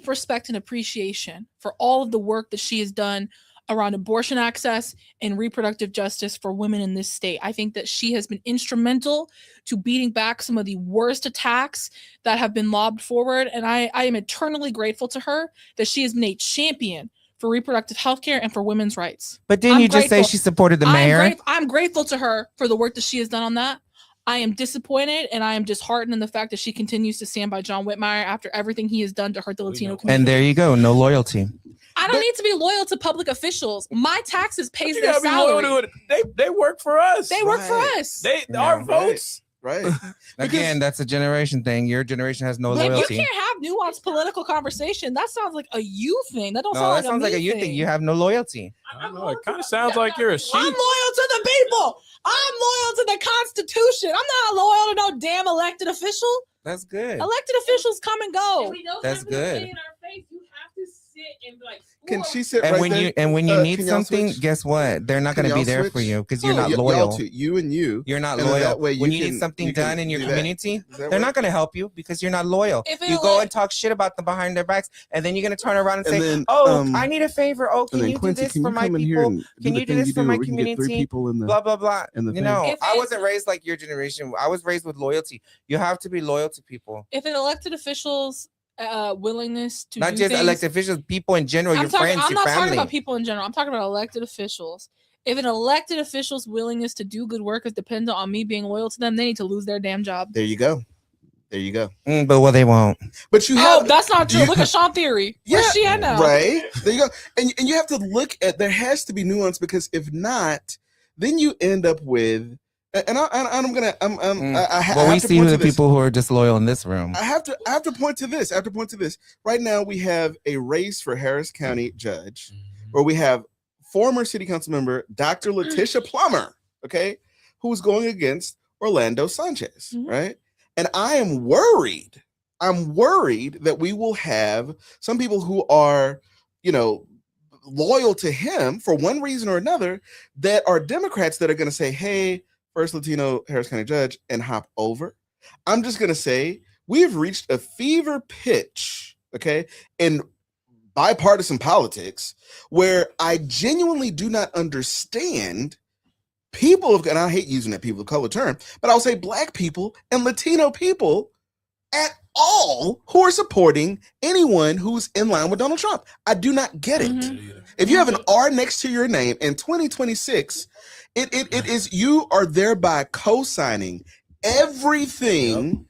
respect and appreciation for all of the work that she has done around abortion access and reproductive justice for women in this state. I think that she has been instrumental to beating back some of the worst attacks that have been lobbed forward. And I am eternally grateful to her that she has been a champion for reproductive health care and for women's rights. But didn't I'm you just say grateful. she supported the mayor? I'm grateful to her for the work that she has done on that. I am disappointed and I am disheartened in the fact that she continues to stand by John Whitmire after everything he has done to hurt the We Latino know. community. And there you go, no loyalty. I don't need to be loyal to public officials. My taxes pays You their gotta be loyal salary. to it. They work for us. They work for Right. us. Our Yeah. votes. Right. Again, that's a generation thing. Your generation has no Like, you loyalty. can't have nuanced political conversation. That sounds like a you thing. That don't No, sound that like sounds a like me a you thing. You have no loyalty. I don't know. It kind of sounds like you're a sheep. I'm loyal to the people. I'm loyal to the Constitution. I'm not loyal to no damn elected official. That's good. Elected officials come and And go. we know That's something to say good. in our face. You have to sit and be like, Can "Ooh, she sit And right when there? you need can y'all something, switch? guess what? They're not Can going to be y'all there for switch? you because you're Oh, not y'all loyal. two, you and you. You're not And then loyal. that way When you you can- need something you can done in your do that. community, Does that they're work? not going to help you because you're not loyal. If You it'll go let- and talk shit about them behind their backs, and then you're going to turn around and And say, then, "Oh, I need a favor. Oh, And can then you do Quincy, this can for you my come in here people? and Can do you the do thing this you for do my where we can get 3 community? people in the Blah blah blah." in the You thing. know, If I it's- wasn't raised like your generation. I was raised with loyalty. You have to be loyal to people, If an elected official's willingness to not do just things, elected officials. People in general, your I'm friends, not your talking family. about people in general. I'm talking about elected officials. If an elected official's willingness to do good work is dependent on me being loyal to them, they need to lose their damn job. There you go. There you go. But well, they won't. But you Oh, have that's not true. you- Look at Sean Theory. Where's Yeah, she at now? right. There you go. And you have to look at, there has to be nuance, because if not, then you end up with, and I'm gonna I Well, we have to see point who to the this. people who are disloyal in this room. I have to point to this. I have to point to this. Right now, we have a race for Harris County judge, where we have former city council member Dr. Letitia Plummer, okay, who's going against Orlando Sanchez, Mhm. right? And I am worried. I'm worried that we will have some people who are, loyal to him for one reason or another, that are Democrats that are going to say, "Hey, first Latino Harris County judge," and hop over. I'm just going to say we've reached a fever pitch, okay, in bipartisan politics, where I genuinely do not understand people of, and I hate using that people of color term, but I'll say Black people and Latino people at all who are supporting anyone who's in line with Donald Trump. I do not get it. Mhm. If you have an R next to your name in 2026, it is, you are thereby co-signing everything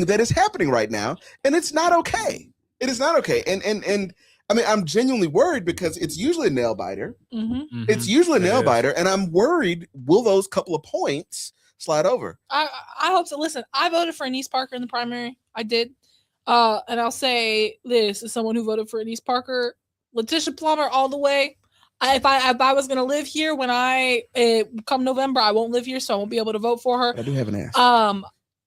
that is happening right now, and it's not okay. It is not okay. And I mean, I'm genuinely worried, because it's usually a nail biter. Mhm. Mhm. It's usually a It nail is. biter, and I'm worried, will those couple of points slide over. I hope so. Listen, I voted for Anise Parker in the primary. I did. And I'll say this as someone who voted for Anise Parker, Letitia Plummer all the way. If I was gonna live here when I come November, I won't live here, so I won't be able to vote for her. I do have an ask.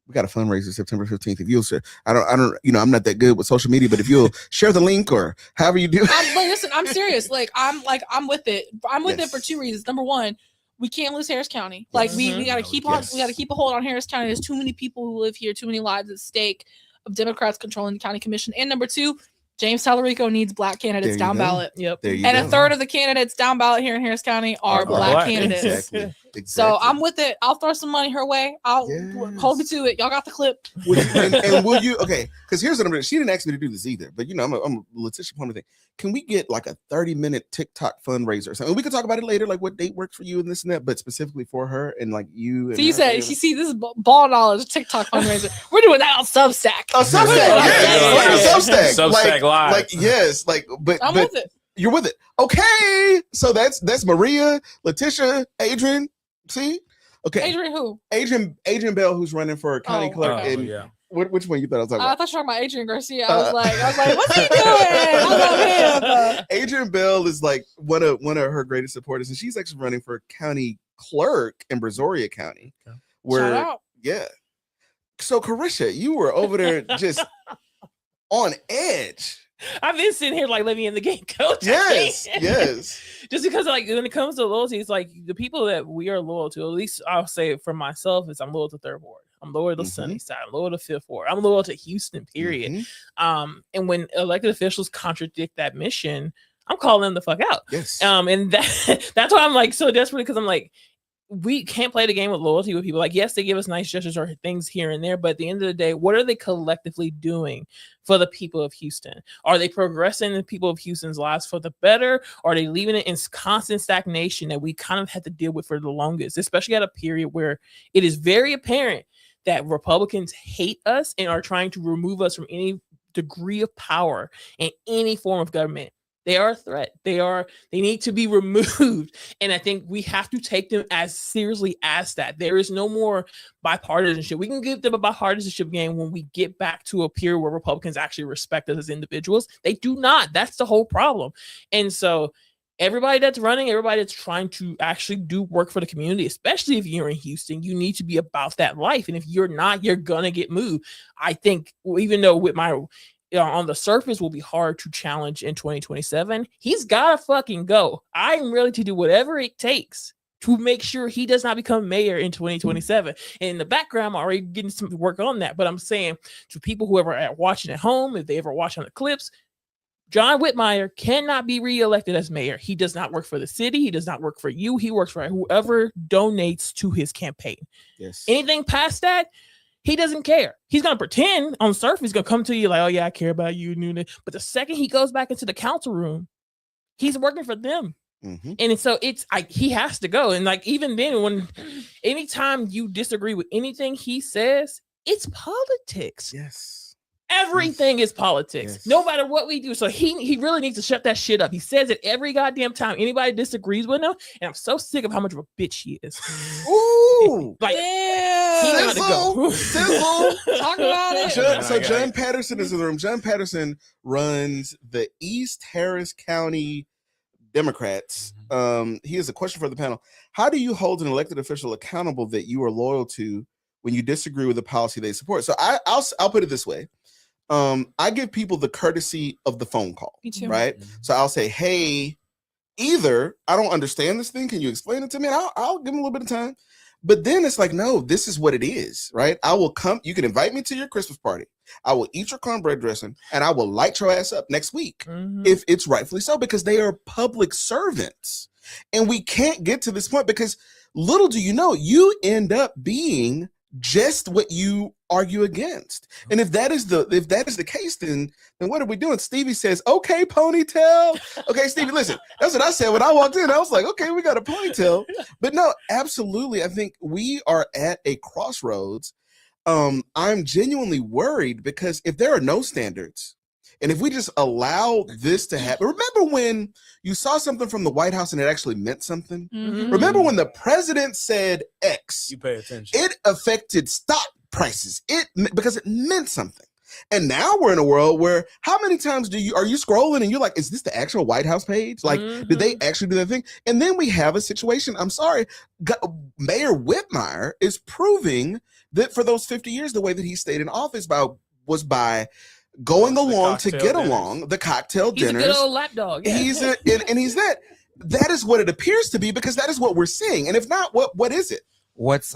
We got a fundraiser September 15th. If you'll share, I don't, I'm not that good with social media, but if you'll share the link or however you do. Listen, I'm serious. I'm with it. I'm with it for two reasons. Number one, we can't lose Harris County. Like we gotta keep on. We gotta keep a hold on Harris County. There's too many people who live here. Too many lives at stake of Democrats controlling the county commission. And number two, James Tallarico needs black candidates down ballot. Yep. And a third of the candidates down ballot here in Harris County are black candidates. Exactly. So I'm with it. I'll throw some money her way. I'll hold me to it. Y'all got the clip. And will you? Okay, because here's what I'm doing. She didn't ask me to do this either, but I'm a Letitia Plummer thing. Can we get like a 30-minute TikTok fundraiser or something? We can talk about it later, like what date works for you and this and that, but specifically for her and like you. So you said, you see, this is ball knowledge TikTok fundraiser. We're doing that on Substack. Oh, Substack, yes. Substack Live. Like yes, but I'm with it. You're with it. Okay, so that's Maria, Letitia, Adrian. See, okay, Adrian who? Adrian Bell, who's running for county clerk. okay. And which one you thought I was talking I about? thought you were talking about Adrian Garcia. I was like, what's he doing? I love him. Adrian Bell is like one of her greatest supporters, and she's actually running for county clerk in Brazoria County. Where, Shout out. yeah. So Carisha, you were over there just on edge. I've been sitting here like, let me in the game, coach. Yes. Just because like when it comes to loyalty, it's like the people that we are loyal to, at least I'll say it for myself, is I'm loyal to Third Ward. I'm loyal to Sunnyside. I'm loyal to Fifth Ward. I'm loyal to Houston, period. And when elected officials contradict that mission, I'm calling them the fuck out. Yes. And that's why I'm like so desperate, because I'm like, we can't play the game with loyalty with people. Like, yes, they give us nice gestures or things here and there, but at the end of the day, what are they collectively doing for the people of Houston? Are they progressing the people of Houston's lives for the better? Or are they leaving it in constant stagnation that we kind of had to deal with for the longest, especially at a period where it is very apparent that Republicans hate us and are trying to remove us from any degree of power in any form of government? They are a threat. They need to be removed. And I think we have to take them as seriously as that. There is no more bipartisanship. We can give them a bipartisanship game when we get back to a period where Republicans actually respect us as individuals. They do not. That's the whole problem. And so everybody that's running, everybody that's trying to actually do work for the community, especially if you're in Houston, you need to be about that life. And if you're not, you're going to get moved. I think even though with my on the surface will be hard to challenge in 2027, he's gotta fucking go. I'm ready to do whatever it takes to make sure he does not become mayor in 2027. And in the background, I'm already getting some work on that. But I'm saying to people who are watching at home, if they ever watch on the clips, John Whitmire cannot be reelected as mayor. He does not work for the city. He does not work for you. He works for whoever donates to his campaign. Yes. Anything past that, he doesn't care. He's going to pretend on the surface, he's going to come to you like, oh yeah, I care about you. But the second he goes back into the council room, he's working for them. And so he has to go. And like, even then, anytime you disagree with anything he says, it's politics. Yes. Everything is politics, no matter what we do. So he really needs to shut that shit up. He says it every goddamn time anybody disagrees with him, and I'm so sick of how much of a bitch he is. Ooh, like he gotta go. Talk about it. So John Patterson is in the room. John Patterson runs the East Harris County Democrats. He has a question for the panel. How do you hold an elected official accountable that you are loyal to when you disagree with the policy they support? So I'll put it this way. I give people the courtesy of the phone call, right? So I'll say, hey, either I don't understand this thing. Can you explain it to me? And I'll give them a little bit of time. But then it's like, no, this is what it is, right? I will come. You can invite me to your Christmas party. I will eat your cornbread dressing, and I will light your ass up next week if it's rightfully so, because they are public servants. And we can't get to this point because little do you know, you end up being just what you argue against. And if that is the case, then what are we doing? Stevie says, okay, ponytail. Okay, Stevie, listen, that's what I said when I walked in. I was like, okay, we got a ponytail. But no, absolutely. I think we are at a crossroads. I'm genuinely worried because if there are no standards, And if we just allow this to happen, remember when you saw something from the White House and it actually meant something? Mhm. Remember when the president said X, You pay attention. it affected stock prices. Because it meant something. And now we're in a world where how many times are you scrolling and you're like, is this the actual White House page? Like, did they actually do that thing? And then we have a situation. I'm sorry, Mayor Whitmire is proving that for those 50 years, the way that he stayed in office was by going The along to cocktail get dinners. along, the cocktail He's a dinners. good old lapdog. Yeah. He's and he's that. That is what it appears to be because that is what we're seeing. And if not, what is it? What's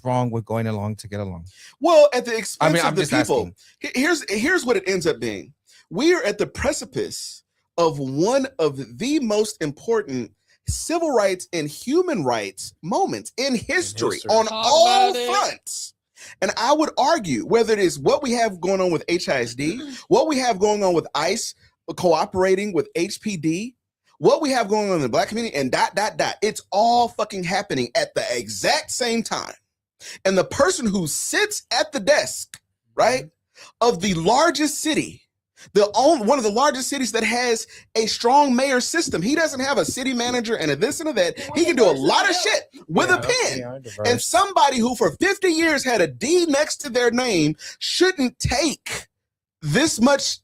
wrong with going along to get along? Well, at the expense I'm of the just people. asking. Here's what it ends up being. We are at the precipice of one of the most important civil rights and human rights moments in history. On Talk all about it. fronts. And I would argue whether it is what we have going on with HISD, what we have going on with ICE cooperating with HPD, what we have going on in the Black community, and ... It's all fucking happening at the exact same time. And the person who sits at the desk, right, of the largest city, one of the largest cities that has a strong mayor system, he doesn't have a city manager and a this and a that. He can do a lot of shit with a pen. And somebody who for 50 years had a D next to their name shouldn't take this much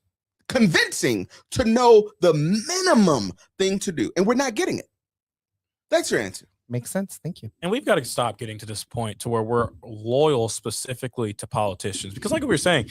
convincing to know the minimum thing to do. And we're not getting it. That's your answer. Makes sense. Thank you. And we've got to stop getting to this point to where we're loyal specifically to politicians. Because like we were saying,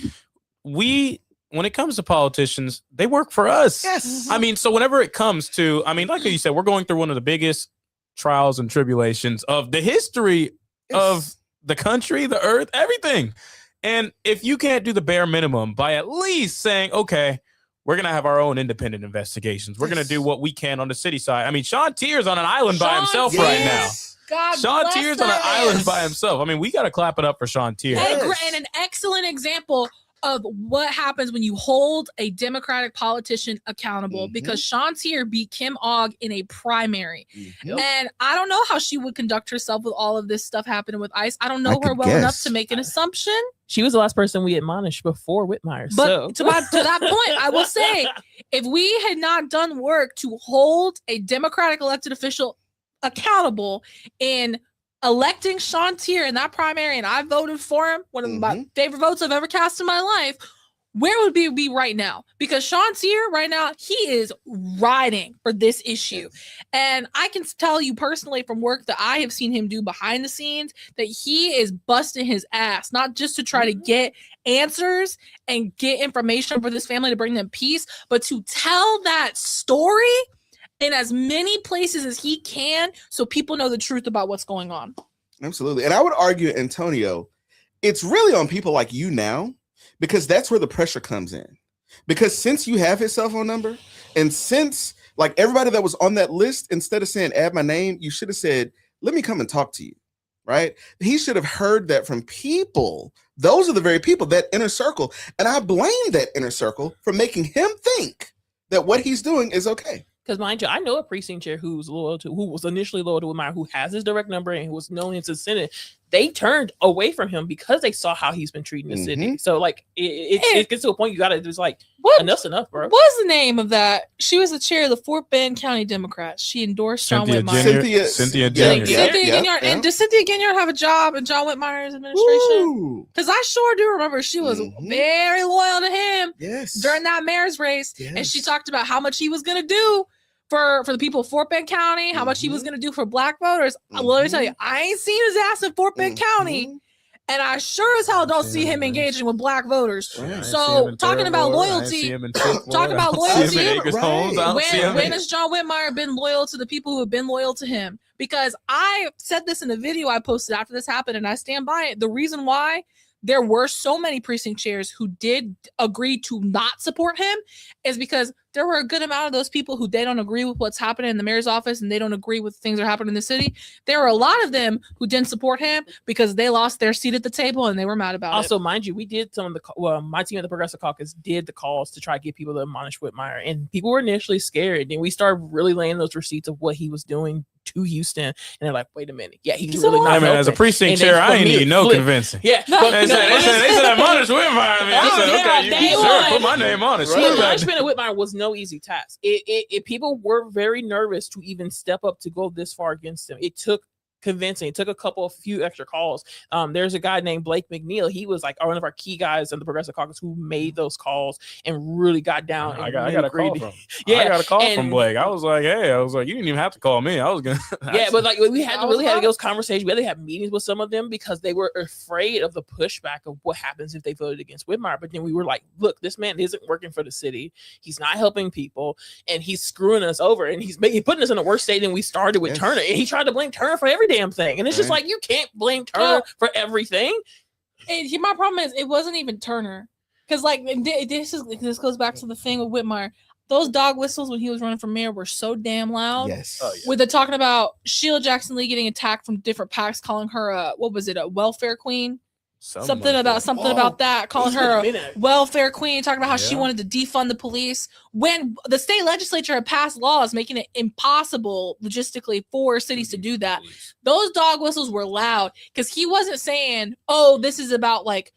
when it comes to politicians, they work for us. Yes. I mean, so whenever it comes to, I mean, like you said, we're going through one of the biggest trials and tribulations of the history of the country, the earth, everything. And if you can't do the bare minimum by at least saying, okay, we're going to have our own independent investigations. We're going to do what we can on the city side. I mean, Sean Tier's on an island by Sean himself Tier. right now. God Sean bless Tier's on an that island ass. by himself. I mean, we got to clap it up for Sean Tier. Yes. And an excellent example of what happens when you hold a Democratic politician accountable Mhm. because Sean Tier beat Kim Ogg in a primary. Mhm. And I don't know how she would conduct herself with all of this stuff happening with ICE. I don't know I her could well enough guess. to make an assumption. She was the last person we admonished before Whitmire. But So to that point, I will say, if we had not done work to hold a Democratic elected official accountable in electing Sean Tier in that primary, and I voted for him, one of my favorite votes I've ever cast in my life, where would we be right now? Because Sean Tier right now, he is riding for this issue. And I can tell you personally from work that I have seen him do behind the scenes that he is busting his ass, not just to try to get answers and get information for this family to bring them peace, but to tell that story in as many places as he can so people know the truth about what's going on. Absolutely. And I would argue, Antonio, it's really on people like you now because that's where the pressure comes in. Because since you have his cell phone number and since like everybody that was on that list, instead of saying add my name, you should have said, let me come and talk to you. Right? He should have heard that from people. Those are the very people, that inner circle. And I blame that inner circle for making him think that what he's doing is okay. because mind you, I know a precinct chair who was initially loyal to Whitmire, who has his direct number and who was known in the Senate. They turned away from him because they saw how he's been treating the city. So like it gets to a point you gotta just like enough's enough, bro. What's the name of that? She was the chair of the Fort Bend County Democrats. She endorsed John Cynthia Whitmire. Junior. Cynthia Junior. Cynthia Ginyard. And does Cynthia Ginyard have a job in John Whitmire's administration? Ooh, Because I sure do remember she was very loyal to him yes. during that mayor's race. And she talked about how much he was going to do for the people of Fort Bend County, how much he was going to do for black voters. Let me tell you, I ain't seen his ass in Fort Bend County. And I sure as hell don't see him engaging with black voters. Right. So talking about loyalty, talking about loyalty, when has John Whitmire been loyal to the people who have been loyal to him? Because I said this in a video I posted after this happened, and I stand by it. The reason why there were so many precinct chairs who did agree to not support him is because there were a good amount of those people who they don't agree with what's happening in the mayor's office and they don't agree with things that are happening in the city. There were a lot of them who didn't support him because they lost their seat at the table and they were mad about it. Also, mind you, we did some of the my team at the Progressive Caucus did the calls to try to get people to admonish Whitmire, and people were initially scared. And we started really laying those receipts of what he was doing to Houston, and they're like, "Wait a minute, yeah, he's really not." I mean, as a helping." precinct And they chair, I ain't immediately need no flipped. convincing. Yeah, No, but They no, said admonish Whitmire. I mean, I Oh, said, yeah, okay, day you sure one. put my name on it. Right. the Sure. punishment of Whitmire was no easy task. People were very nervous to even step up to go this far against him. It took convincing. It took a few extra calls. There's a guy named Blake McNeil. He was like one of our key guys in the Progressive Caucus who made those calls and really got down. I and got really a call agreed. from. Yeah, I got a call and- from Blake. I was like, hey, you didn't even have to call me. I was gonna. Yeah, but like we had That to was really have rough. those conversations. We had to have meetings with some of them because they were afraid of the pushback of what happens if they voted against Whitmire. But then we were like, look, this man isn't working for the city. He's not helping people, and he's screwing us over. And he's putting us in a worse state than we started with Yes. Turner. And he tried to blame Turner for every damn thing. And it's just Right. like you can't blame Turner Well, for everything. My problem is it wasn't even Turner, because like this goes back to the thing with Whitmire. Those dog whistles when he was running for mayor were so damn loud. Yes. Oh, yeah. With the talking about Sheila Jackson Lee getting attacked from different packs, calling her a welfare queen, something about that, calling her a welfare queen, talking about how she Yeah. wanted to defund the police when the state legislature had passed laws making it impossible logistically for cities to do that. Those dog whistles were loud because he wasn't saying, oh, this is about like,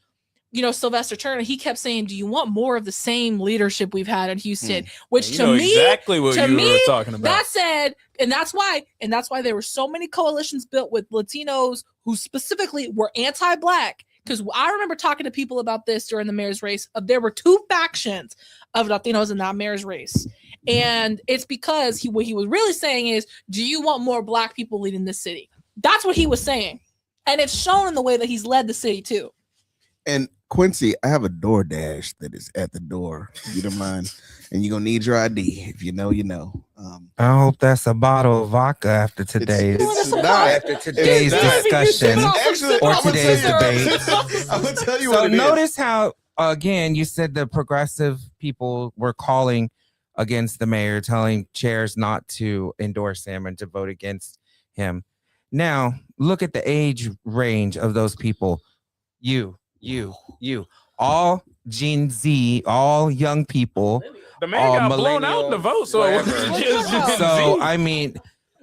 Sylvester Turner. He kept saying, do you want more of the same leadership we've had in Houston? Which You to know me, exactly what to you me, were talking about. that said, and that's why there were so many coalitions built with Latinos who specifically were anti-black. Because I remember talking to people about this during the mayor's race. There were two factions of Latinos in that mayor's race. And it's because what he was really saying is, do you want more black people leading this city? That's what he was saying. And it's shown in the way that he's led the city too. And Quincy, I have a DoorDash that is at the door. If you don't mind, and you're gonna need your ID. If you know, you know. I hope that's a bottle of vodka after today's it's not. after today's It's not. discussion Actually, or I'm gonna today's tell you- debate. I'm gonna tell you So what it is. notice how again you said the progressive people were calling against the mayor, telling chairs not to endorse him and to vote against him. Now look at the age range of those people. You, all Gen Z, all young people. The man got blown millennial, out in the vote, so it wasn't whatever. just Gen So Z. I mean,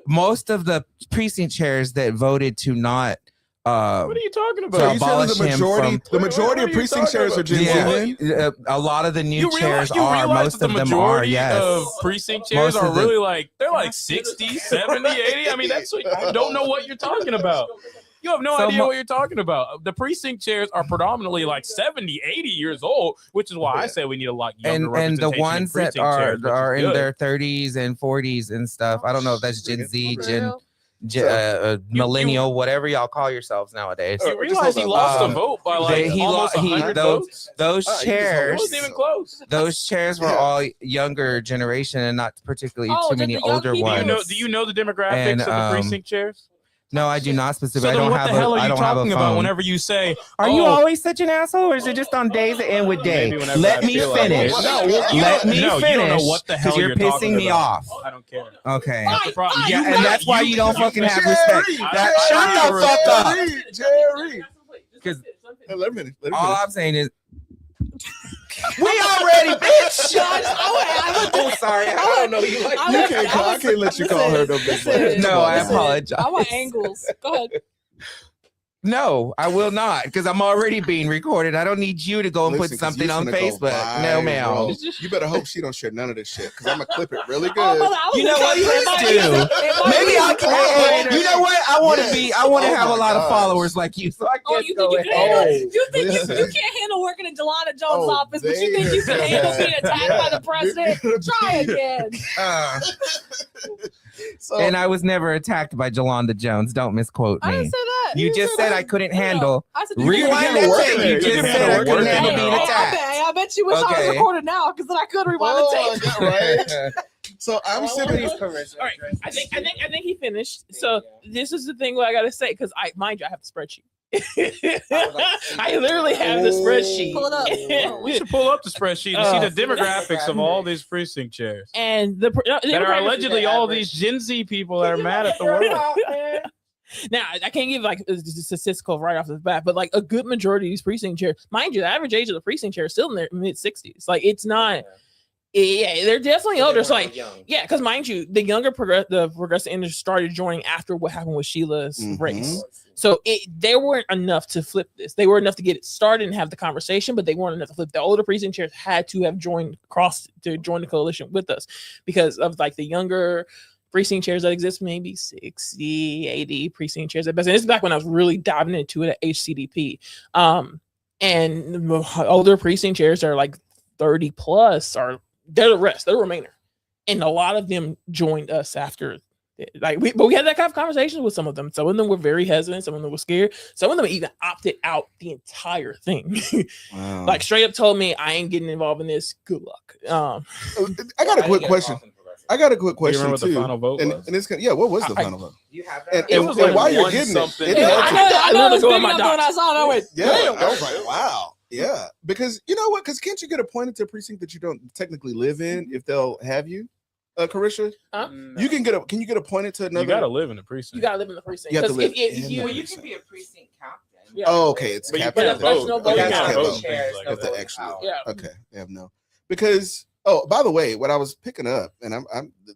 most of the precinct chairs that voted to not What are you talking So about? you telling abolish the him majority, from- the majority What of are you precinct talking chairs are about? Gen Z. yeah, then? a lot of the new You chairs realize are. Most that of the them are. majority Yes. of precinct Most chairs are of the- really like they're like 60, 70, 80. I mean, that's what I don't know what you're talking about. You have no So idea mo- what you're talking about. The precinct chairs are predominantly like 70, 80 years old, which is why I say we need a lot younger and the representation in ones that precinct chairs, which are is in good. their 30s and 40s and stuff. I don't know if that's Gen Z, millennial, whatever y'all call yourselves nowadays. You realize he lost Um, a vote by like he almost lo- he- 100 those- votes. Those you just It chairs, wasn't even close. those chairs were Yeah. all younger generation and not particularly Oh, too did many the young older people- ones. Do you know the demographics And, of the precinct chairs? No, I do not So specifically. I then don't what have the hell a. are I you don't have a talking about phone. whenever you say, Are you "Oh, always such an asshole, or is it just on days that end with day? maybe whenever Let I me feel like finish. it." No, Let me no, finish. you don't know what the hell you're pissing talking me about. off. I don't care. Okay. That's the problem. Yeah, You and got- that's why you don't fucking have Jerry, respect. Jerry, Shut the fuck up. Jerry. Because Let me finish. all I'm saying is, we already, bitch. Oh, sorry. I don't know you like. You can't call- I can't let you call her no big listen, bitch. No, I listen. apologize. I want angles. Go ahead. No, I will not, because I'm already being recorded. I don't need you to go and Listen, put 'cause something you on finna go Facebook. No, ma'am. viral. You better hope she don't share none of this shit, because I'm gonna clip it really good. Oh, brother, I was You know gonna what? tell Please if I- do. if I- Maybe I'll Oh, you know what? I want to Yes. be. I want to Oh have a my lot of gosh. followers like you, so I Oh, can't you go think you ahead. can handle? Oh, You think you listen. can't handle working in Delana Jones' Oh, office, but you think you can there. handle being attacked by the Yeah. president? Try again. Uh, So, and I was never attacked by Jolanda Jones. Don't misquote I didn't me. say that. You just said I that. couldn't No, no. handle. I said you Rewind couldn't that handle tape. working You there. just can said handle I couldn't working handle there. being Hey, attacked. I bet you wish I was Okay. recorded now because then I could rewind the oh, tape. yeah, right? So I'm sitting. All right, I think he finished. So this is the thing what I gotta say because mind you, I have the spreadsheet. I literally have the spreadsheet. Pull it up. We should pull up the spreadsheet and see the Oh. demographics of all these precinct chairs And the that are allegedly all these Gen Z people that are mad at the world. Now I can't give like a statistical right off the bat, but like a good majority of these precinct chairs, mind you, the average age of the precinct chair is still in their mid 60s. Like it's not. Yeah, they're definitely older. So like, yeah, because mind you, the younger the progressive industry started joining after what happened with Sheila's Mhm. race. So they weren't enough to flip this. They were enough to get it started and have the conversation, but they weren't enough to flip. The older precinct chairs had to have joined the coalition with us because of like the younger precinct chairs that exist, maybe 60, 80 precinct chairs at best. And this is back when I was really diving into it at HCDP. And the older precinct chairs are like 30 plus they're the remainder. And a lot of them joined us after. But we had that kind of conversation with some of them. Some of them were very hesitant. Some of them were scared. Some of them even opted out the entire thing. Wow. Like straight up told me, I ain't getting involved in this. Good luck. I got a quick question. I got a quick Do you question remember what too. the final vote and, was? and it's what was the I- final vote? You have And, It and- was and like while you're one getting something. it, Yeah, had to- I know it was literally big on my enough when I saw it. I went, yeah, damn. I was like, wow, yeah, because you know what? Because can't you get appointed to a precinct that you don't technically live in if they'll have you, Carisha? Huh? You can Can you get appointed to another? You gotta live in the precinct. You gotta live in the precinct. You have to 'Cause live if in you, the Well, you can be a precinct captain. yeah. Oh, okay, it's But you captain. can't But there's vote. no You voting can't out. vote. Those Things chairs, like no that. voting Actually- power. Yeah. Okay, they have no. Because by the way, what I was picking up, and I'm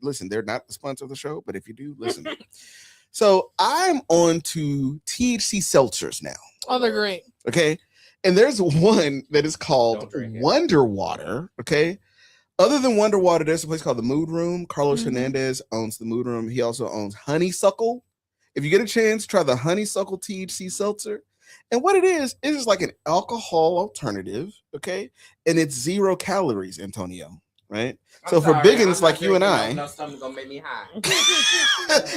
listen, they're not the sponsor of the show, but if you do listen, so I'm on to THC seltzers now. Oh, they're great. Okay. And there's one that is called Don't drink it. Wonder Water. Okay. Other than Wonder Water, there's a place called the Mood Room. Carlos Mhm. Hernandez owns the Mood Room. He also owns Honeysuckle. If you get a chance, try the Honeysuckle THC seltzer. And what it is like an alcohol alternative. Okay. And it's 0 calories, Antonio. Right. I'm So for sorry, biggins I'm not like you and drinking I- no something's gonna make me high.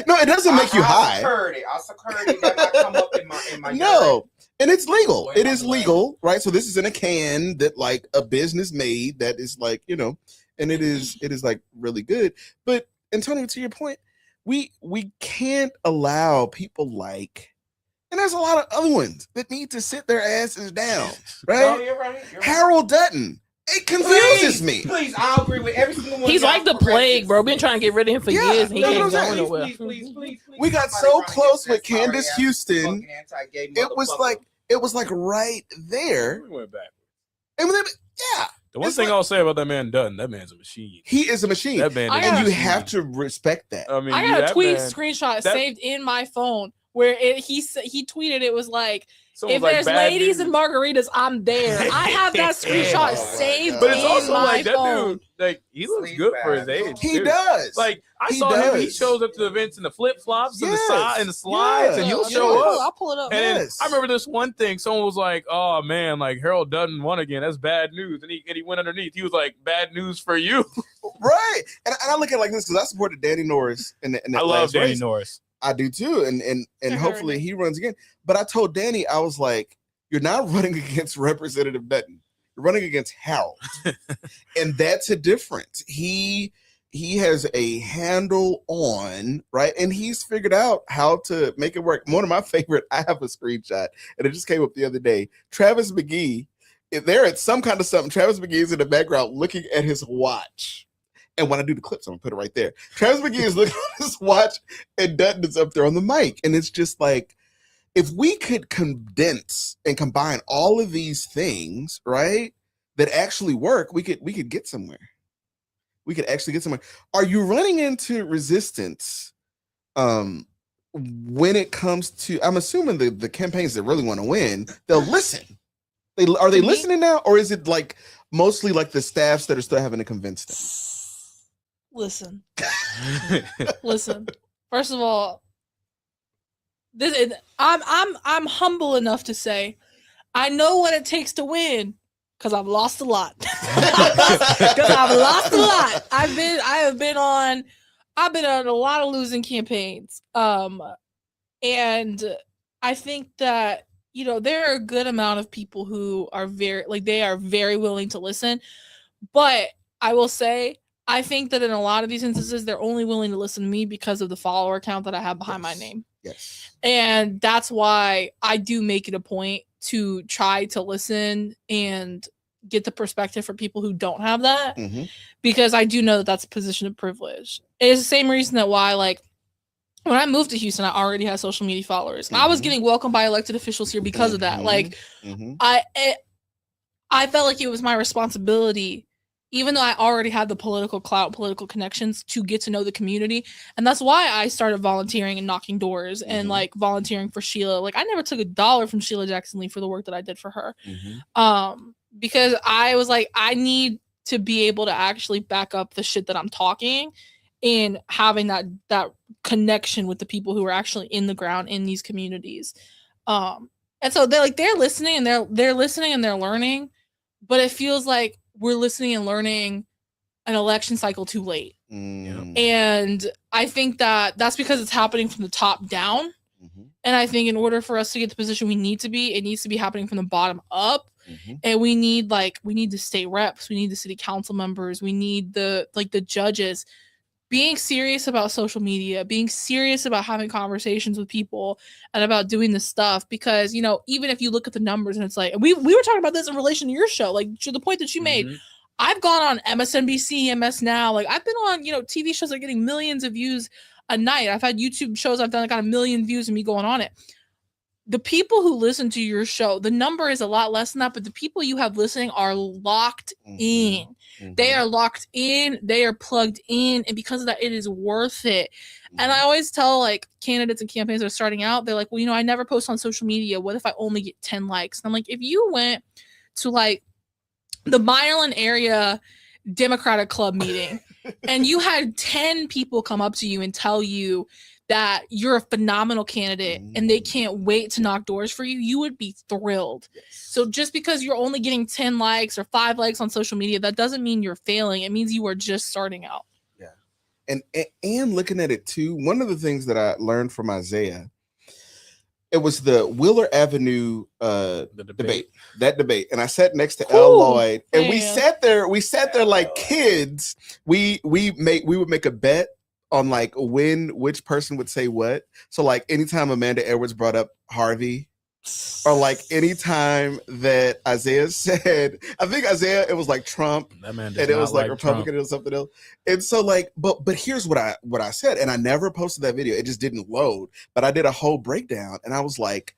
No, it doesn't make you high. I'll security that might come up in my No, and it's legal. Wait, It by is the way. legal, right? So this is in a can that like a business made that is like, and it is like really good. But Antonio, to your point, we can't allow people like, and there's a lot of other ones that need to sit their asses down, No, right? you're right. You're right. Harold Dutton. It confuses me. Please, I'll agree with every single one. He's of like y'all the plague, progressives. bro. Been trying to get rid of him for Yeah, years, and he that's can't what go I'm saying. nowhere. Please. We got Somebody so trying to close get with that sorry Candace ass Houston. fucking anti-gay It was like right there. We went back. And then, yeah, The one It's thing like- I'll say about that man Dutton, that man's a machine. he is a machine. That man, I is got- a And you machine. have to respect that. I mean, I got a that tweet man- screenshot that- saved in my phone where he tweeted it was like, someone's if like, there's bad ladies news. and margaritas, I'm there. I have that screenshot Oh my saved God. But it's in also my like that phone. dude, like he looks Sleep good for his bag. age. He too. does. Like I He saw him, he does. shows up to the events in the flip flops and the Yes. side and the slides, and Yeah. he'll Yeah. show up. I'll pull it up. And then Yes. I remember this one thing. Someone was like, "Oh man, like Harold Dutton won again. That's bad news." And he went underneath. He was like, "Bad news for you." Right. And I look at it like this because I supported Danny Norris in that I love last Danny race. Norris. I do too. And I heard hopefully it. he runs again. But I told Danny, I was like, you're not running against Representative Dutton. You're running against Harold. And that's a difference. He has a handle on, right? And he's figured out how to make it work. One of my favorite, I have a screenshot, and it just came up the other day. Travis McGee, if they're at some kind of something. Travis McGee is in the background looking at his watch. And when I do the clips, I'm gonna put it right there. Travis McGee is looking at his watch, and Dutton is up there on the mic. And it's just like, if we could condense and combine all of these things, right, that actually work, we could get somewhere. We could actually get somewhere. Are you running into resistance when it comes to, I'm assuming the campaigns that really want to win, they'll listen. Are they Me- listening now, or is it like mostly like the staffs that are still having to convince them? Listen. First of all, I'm humble enough to say I know what it takes to win because I've lost a lot. Because I've lost a lot. I have been on a lot of losing campaigns. And I think that there are a good amount of people who are very willing to listen. But I will say, I think that in a lot of these instances, they're only willing to listen to me because of the follower count that I have behind my name. Yes. And that's why I do make it a point to try to listen and get the perspective for people who don't have that, Mm-hmm. because I do know that that's a position of privilege. It's the same reason that why, like, when I moved to Houston, I already had social media followers. I was Mhm. getting welcomed by elected officials here because of that. Mhm. Like, Mm-hmm. I felt like it was my responsibility, even though I already had the political clout, political connections, to get to know the community. And that's why I started volunteering and knocking doors and Mhm. like volunteering for Sheila. Like, I never took $1 from Sheila Jackson Lee for the work that I did for her. Mm-hmm. Because I was like, I need to be able to actually back up the shit that I'm talking, and having that connection with the people who are actually in the ground in these communities. And so they're listening and they're listening and they're learning, but it feels like we're listening and learning an election cycle too late. Mm-hmm. And I think that that's because it's happening from the top down. Mm-hmm. And I think in order for us to get the position we need to be, it needs to be happening from the bottom up. Mm-hmm. And we need the state reps, we need the city council members, we need the judges being serious about social media, being serious about having conversations with people and about doing this stuff. Because, you know, even if you look at the numbers and it's like, we were talking about this in relation to your show, like to the point that you made. Mhm. I've gone on MSNBC, MS Now, like I've been on, you know, TV shows that are getting millions of views a night. I've had YouTube shows I've done that got 1 million views and me going on it. The people who listen to your show, the number is a lot less than that, but the people you have listening are locked in. Mm-hmm. They are locked in, they are plugged in, and because of that, it is worth it. And I always tell like candidates and campaigns that are starting out, they're like, well, you know, I never post on social media. What if I only get 10 likes? And I'm like, if you went to like the Maryland area Democratic Club meeting and you had 10 people come up to you and tell you that you're a phenomenal candidate and they can't wait to knock doors for you, you would be thrilled. Yes. So just because you're only getting 10 likes or 5 likes on social media, that doesn't mean you're failing. It means you are just starting out. And looking at it too, one of the things that I learned from Isaiah, it was the Wheeler Avenue The debate. That debate. And I sat next to Ooh, L. Lloyd, and we man. sat there like kids. We would make a bet on like which person would say what. So like anytime Amanda Edwards brought up Harvey, or like anytime that Isaiah said, I think Isaiah, it was like Trump, That man does and it not was like like Republican or something else. And so like, but here's what I said, and I never posted that video. It just didn't load. But I did a whole breakdown, and I was like,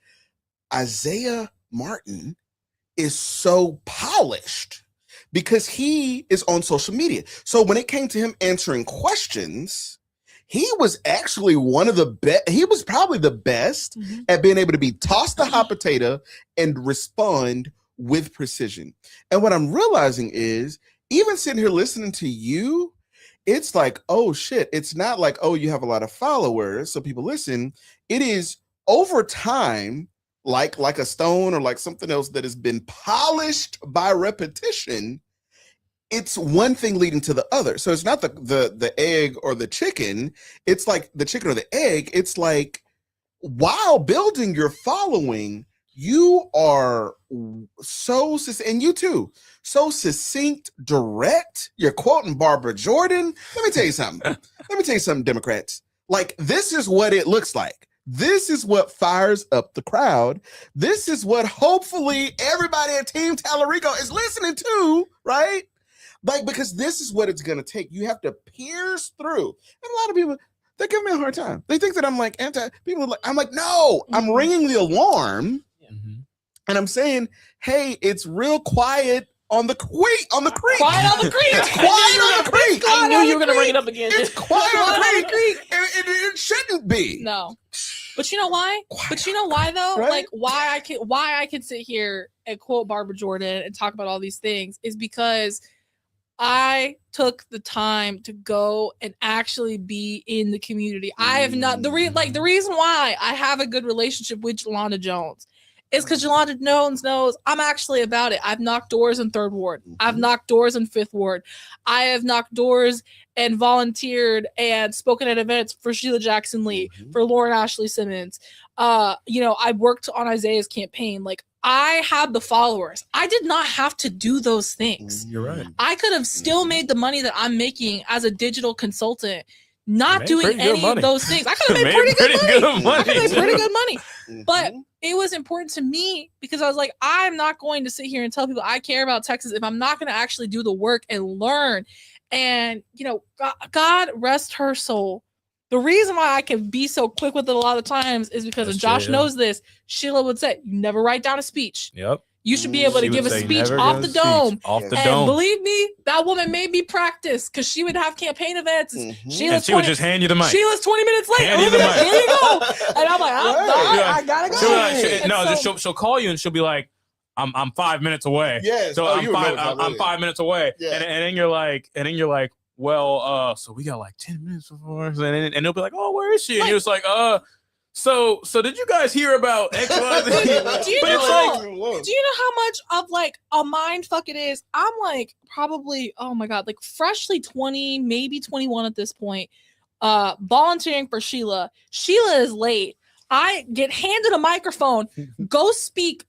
Isaiah Martin is so polished because he is on social media. So when it came to him answering questions, he was actually one of the best. He was probably the best at being able to be tossed the hot potato and respond with precision. And what I'm realizing is, even sitting here listening to you, it's like, oh shit, it's not like, oh, you have a lot of followers, so people listen. It is over time, like a stone or like something else that has been polished by repetition. It's one thing leading to the other. So it's not the egg or the chicken. It's like the chicken or the egg. It's like, while building your following, you are so, and you too, so succinct, direct. You're quoting Barbara Jordan. Let me tell you something, Democrats. Like, this is what it looks like. This is what fires up the crowd. This is what hopefully everybody at Team Tallarico is listening to, right? Like, because this is what it's going to take. You have to pierce through. And a lot of people, they give me a hard time. They think that I'm like people are like, I'm like, no, I'm ringing the alarm. Mhm. And I'm saying, hey, it's real quiet on the creek. Quiet on the creek. It's quiet on the creek. I knew you were going to bring it up again. It's quiet on Quiet the creek. It shouldn't be. No. But you know why? But you know why though? Right? Like why I can sit here and quote Barbara Jordan and talk about all these things is because I took the time to go and actually be in the community. I have not the reason why I have a good relationship with Yolanda Jones is because Yolanda Jones knows I'm actually about it. I've knocked doors in 3rd Ward. I've knocked doors in 5th Ward. I have knocked doors and volunteered and spoken at events for Sheila Jackson Lee, for Lauren Ashley Simmons. You know, I worked on Isaiah's campaign. Like, I had the followers. I did not have to do those things. You're right. I could have still made the money that I'm making as a digital consultant, not Made doing pretty good any money. of those things. I could have made Made pretty good money. I could have made money. pretty good money. But Mhm. it was important to me because I was like, I'm not going to sit here and tell people I care about Texas if I'm not going to actually do the work and learn. And, you know, God rest her soul. The reason why I can be so quick with it a lot of times is because, That's and Josh true, yeah. knows this, Sheila would say, you never write down a speech. Yep. You should be able to She would give a say, speech "Never off give the a speech dome. Off the And And dome. believe me, that woman made me practice because she would have campaign events. Mhm. Sheila's And she would 20 just hand you the mic. Sheila's 20 minutes late. Hand you the Olivia, mic. here you go. And I'm like, I'm Right. I gotta go. She'll be like, And no, so- she'll call you and she'll be like, I'm 5 minutes away. Yes. So Oh, I'm you would know five. what time I'm it is. 5 minutes away. Yeah. And then you're like, well, so we got like 10 minutes before, and they'll be like, oh, where is she? And you're just like, so did you guys hear about X, Y, Z? Do you But know it's how- like, Do you know how much of like a mind fuck it is? I'm like probably, oh my God, like freshly 20, maybe 21 at this point, volunteering for Sheila. Sheila is late. I get handed a microphone. Go speak,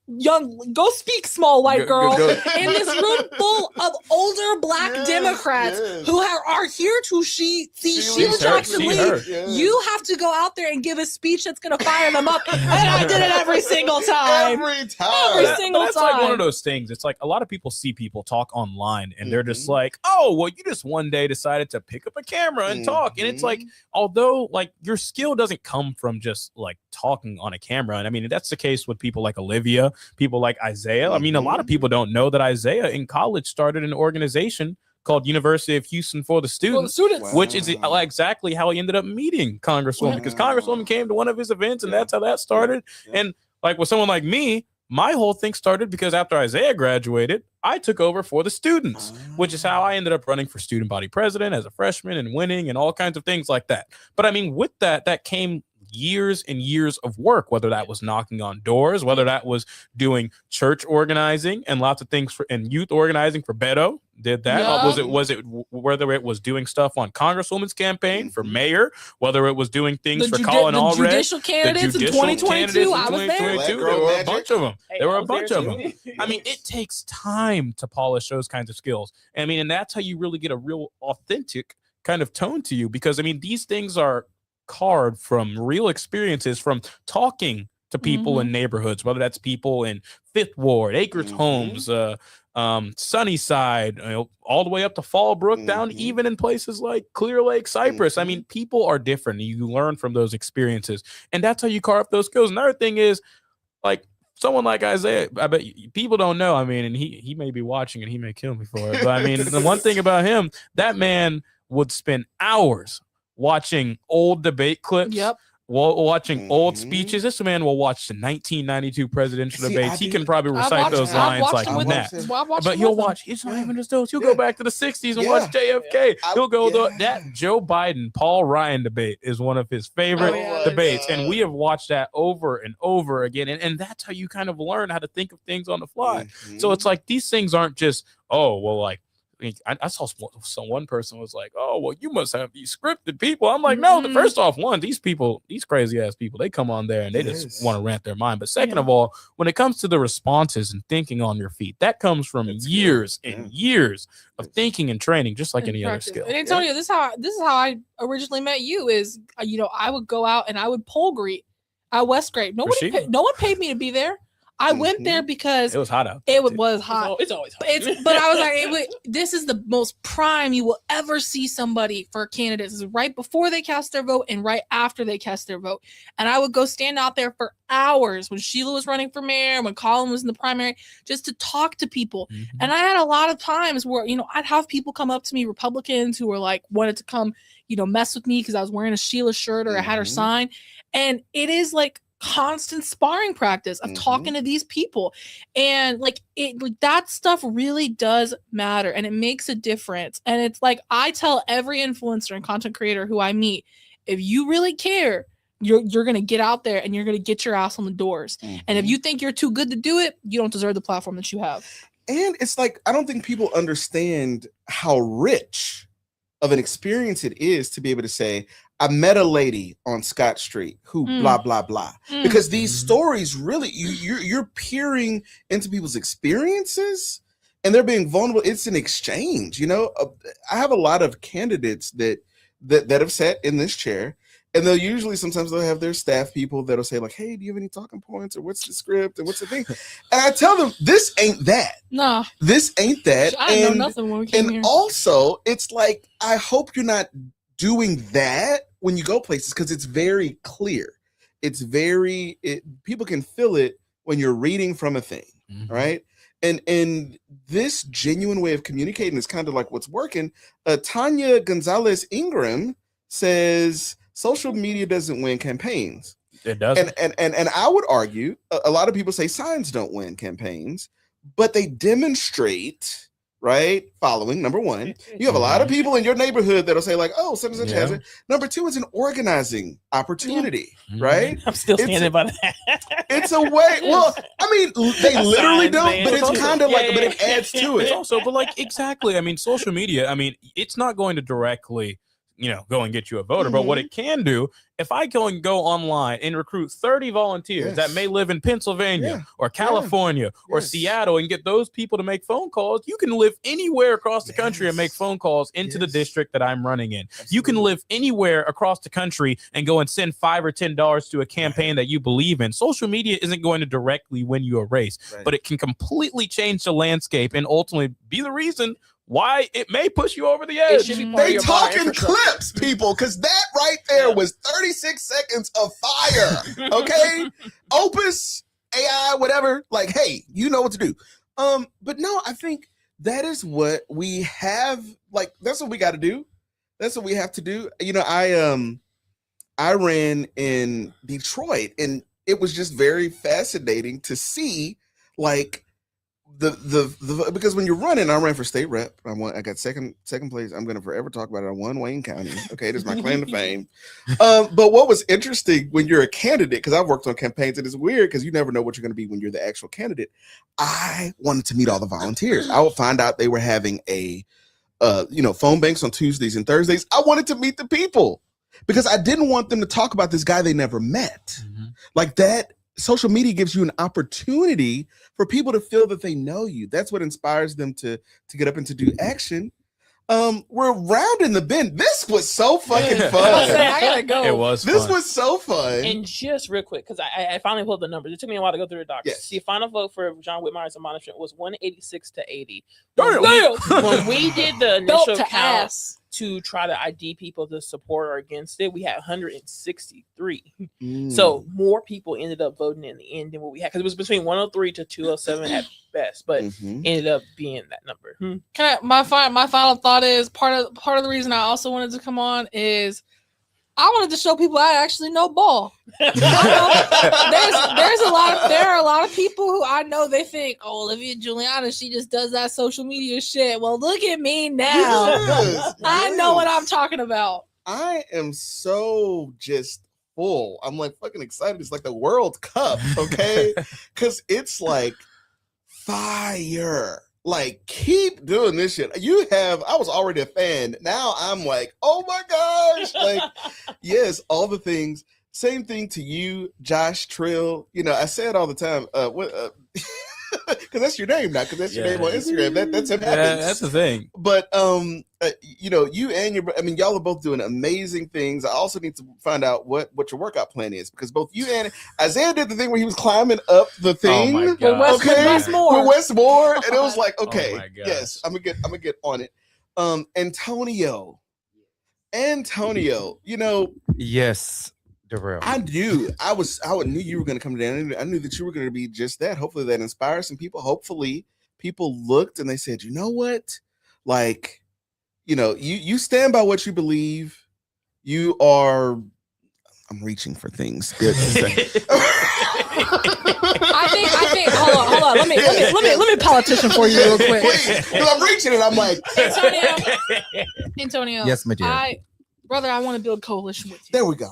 small white girl, go. in this room full of older black Yes, Democrats yes. who are here to see Sheila She's her, Jackson she Lee. her. Yes. You have to go out there and give a speech that's going to fire them up. And I did it every single time. Every Every time. single That's like one time. of those things. It's like a lot of people see people talk online and they're just Mhm. like, oh, well, you just one day decided to pick up a camera and talk. And it's like, although like your skill doesn't come from just like talking on a camera. And I mean, that's the case with people like Olivia, people like Isaiah. I mean, a lot of people don't know that Isaiah in college started an organization called University of Houston for the Well, the Students. students. Wow. Which is exactly how he ended up meeting Congresswoman, because Wow. Congresswoman came to one of his events, and Yeah. that's how that started. Yeah. And like with someone like me, my whole thing started because after Isaiah graduated, I took over for the students, which is how I ended up running for student body president as a freshman and winning and all kinds of things like that. But I mean, with that came years and years of work, whether that was knocking on doors, whether that was doing church organizing and lots of things and youth organizing for Beto. Did that? Yeah. Whether it was doing stuff on Congresswoman's campaign for Mhm. mayor, whether it was doing things for judi- Colin the Allred, judicial candidates in 2022. I was there. there Black Girl were a Magic. bunch of them. Hey, There were I a was bunch there of them. too. I mean, it takes time to polish those kinds of skills. I mean, and that's how you really get a real authentic kind of tone to you, because I mean, these things are carved from real experiences, from talking to people in neighborhoods, whether that's people in Fifth Ward, Acres Mhm. Homes, Sunnyside, all the way up to Fallbrook, down Mhm. even in places like Clear Lake, Cypress. I mean, people are different. You learn from those experiences, and that's how you carve those skills. Another thing is, like, someone like Isaiah, I bet people don't know. I mean, and he may be watching and he may kill me for it. But I mean, the one thing about him, that man would spend hours watching old debate clips. Yep. Watching old Mhm. speeches. This man will watch the 1992 presidential See, debates. I He did- can probably I've recite watched- those I've lines watched like him with that. them. Well, I've watched But him he'll with them. watch. It's not Yeah. even just those. He'll Yeah. go back to the 60s and Yeah. watch JFK. I- He'll go yeah. that Joe Biden Paul Ryan debate is one of his favorite Oh, yeah. debates, and we have watched that over and over again. And that's how you kind of learn how to think of things on the fly. So it's like these things aren't just, oh well, like I saw one person was like, oh well, you must have these scripted people. I'm like, no. Mhm. First off, these people, these crazy ass people, they come on there and they Yes. just want to rant their mind. But second Yeah. of all, when it comes to the responses and thinking on your feet, that comes from That's good. years Yeah. and years of Yes. thinking and training, just like And any other practice. skill. And Antonio, this is how I originally met you. Is I would go out and I would poll greet at Westgrade. Sheila. No one paid me to be there. I went there because It was hot out. it there, too. was hot. It's always hot. But I was like, this is the most prime you will ever see somebody for candidates. Is right before they cast their vote and right after they cast their vote. And I would go stand out there for hours when Sheila was running for mayor, when Colin was in the primary, just to talk to people. Mhm. And I had a lot of times where, I'd have people come up to me, Republicans who were like, wanted to come, mess with me because I was wearing a Sheila shirt or I had her Mhm. sign. And it is like constant sparring practice of Mhm. talking to these people. And that stuff really does matter and it makes a difference. And it's like, I tell every influencer and content creator who I meet, if you really care, you're going to get out there and you're going to get your ass on the doors. And if you think you're too good to do it, you don't deserve the platform that you have. And it's like, I don't think people understand how rich of an experience it is to be able to say, I met a lady on Scott Street who blah, blah, blah. Mm. Because these Mhm. stories really, you're peering into people's experiences and they're being vulnerable. It's an exchange, I have a lot of candidates that that have sat in this chair, and they'll usually sometimes they'll have their staff people that'll say like, "Hey, do you have any talking points or what's the script and what's the thing?" And I tell them, "This ain't that. No, This ain't that." I didn't And know nothing when we came and here. also, it's like I hope you're not doing that when you go places because it's very clear. It's very people can feel it when you're reading from a thing, Mhm. right? And this genuine way of communicating is kind of like what's working. Tanya Gonzalez Ingram says social media doesn't win campaigns. It doesn't. And I would argue a lot of people say signs don't win campaigns, but they demonstrate, right? Following, number one, you have a lot of people in your neighborhood that'll say, like, oh, such and such has Yeah. it. Number two, it's an organizing opportunity, Mhm. right? I'm still It's standing a- by that. It's a way. Well, I mean, they That's literally signs, don't, man. but it's Also- kind of like, yeah, but it yeah, adds yeah. to It's it. also, but like exactly. I mean, social media. I mean, it's not going to directly, go and get you a voter. But what Mm-hmm. it can do, if I go online and recruit 30 volunteers that Yes. may live in Pennsylvania Yeah. or California or Yes. Seattle and get those people to make phone calls, you can live anywhere across the country and make Yes. phone calls into the Yes. district that I'm running in. You can Absolutely. live anywhere across the country and go and send $5 or $10 to a campaign that you believe in. Social media isn't going to directly win you a race, Right. but it can completely change the landscape and ultimately be the reason why it may push you over the It edge. should be part of They your bar talking infrastructure. clips, people, because that right there Yeah. was 36 seconds of fire. Okay, Opus AI, whatever. Like, hey, you know what to do. But no, I think that is what we have. Like, that's what we got to do. That's what we have to do. I ran in Detroit, and it was just very fascinating to see, like, the because when you're running, I ran for state rep. I got second place. I'm gonna forever talk about it. I won Wayne County. Okay, this is my claim to fame. But what was interesting when you're a candidate, because I've worked on campaigns, and it's weird because you never know what you're gonna be when you're the actual candidate. I wanted to meet all the volunteers. I would find out they were having a phone banks on Tuesdays and Thursdays. I wanted to meet the people because I didn't want them to talk about this guy they never met. Like that. Social media gives you an opportunity for people to feel that they know you. That's what inspires them to get up and to do action. We're rounding the bend. This was so fucking I fun. gotta go. It was This fun. was so fun. And just real quick, because I finally pulled the numbers. It took me a while to go through the docs. Yes. The final vote for John Whitmire's admonishment was 186 to 80. Damn. When we did the Belt initial to count ass. to try to ID people to support or against it, we had 163. Mm. So more people ended up voting in the end than what we had, because it was between 103 to 207 at best, but Mhm. ended up being that number. My final thought is part of the reason I also wanted to come on is I wanted to show people I actually know ball. There are a lot of people who I know they think, oh, Olivia Giuliana, she just does that social media shit. Well, look at me now. Yes, I know what yes. I'm talking about. I am so just full. I'm like fucking excited. It's like the World Cup, okay? Because it's like fire. Like, keep doing this shit. I was already a fan. Now I'm like, oh my gosh. Like, yes, all the things. Same thing to you, Josh Trill. I say it all the time. Because that's your name now. Because that's your name on Instagram. That's what happens. That's the thing. But you and y'all are both doing amazing things. I also need to find out what your workout plan is, because both you and Isaiah did the thing where he was climbing up the thing my With God. West, with Okay. Westmore. with Westmore, and it was like, Oh okay, my gosh. yes, I'm gonna get on it. Antonio, Yes, Darrell. I knew you were gonna come down. I knew that you were gonna be just that. Hopefully that inspires some people. Hopefully people looked and they said, you know what? Like, you stand by what you believe. You are. I'm reaching for things. Good to say. I think. Hold on. Let me politician for you real quick. Please, 'cause I'm reaching it. I'm like, Antonio. Yes, my dear. I want to build coalition with you. there we go.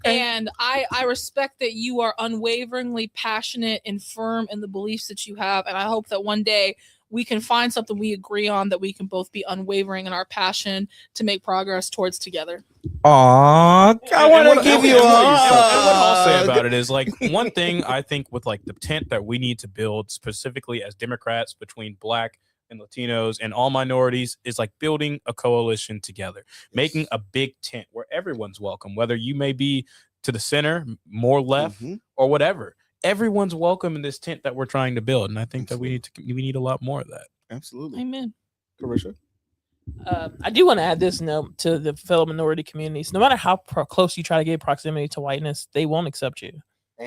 And I respect that you are unwaveringly passionate and firm in the beliefs that you have. And I hope that one day we can find something we agree on that we can both be unwavering in our passion to make progress towards together. Aw, I want to give you and what I'll say a about it is, like, one thing I think with like the tent that we need to build specifically as Democrats between Black, and Latinos and all minorities is like building a coalition together, making a big tent where everyone's welcome, whether you may be to the center, more left, Mhm. or whatever. Everyone's welcome in this tent that we're trying to build, and I think that we need a lot more of that. Absolutely. Amen. Carisha? I do want to add this note to the fellow minority communities. No matter how close you try to get proximity to whiteness, they won't accept you.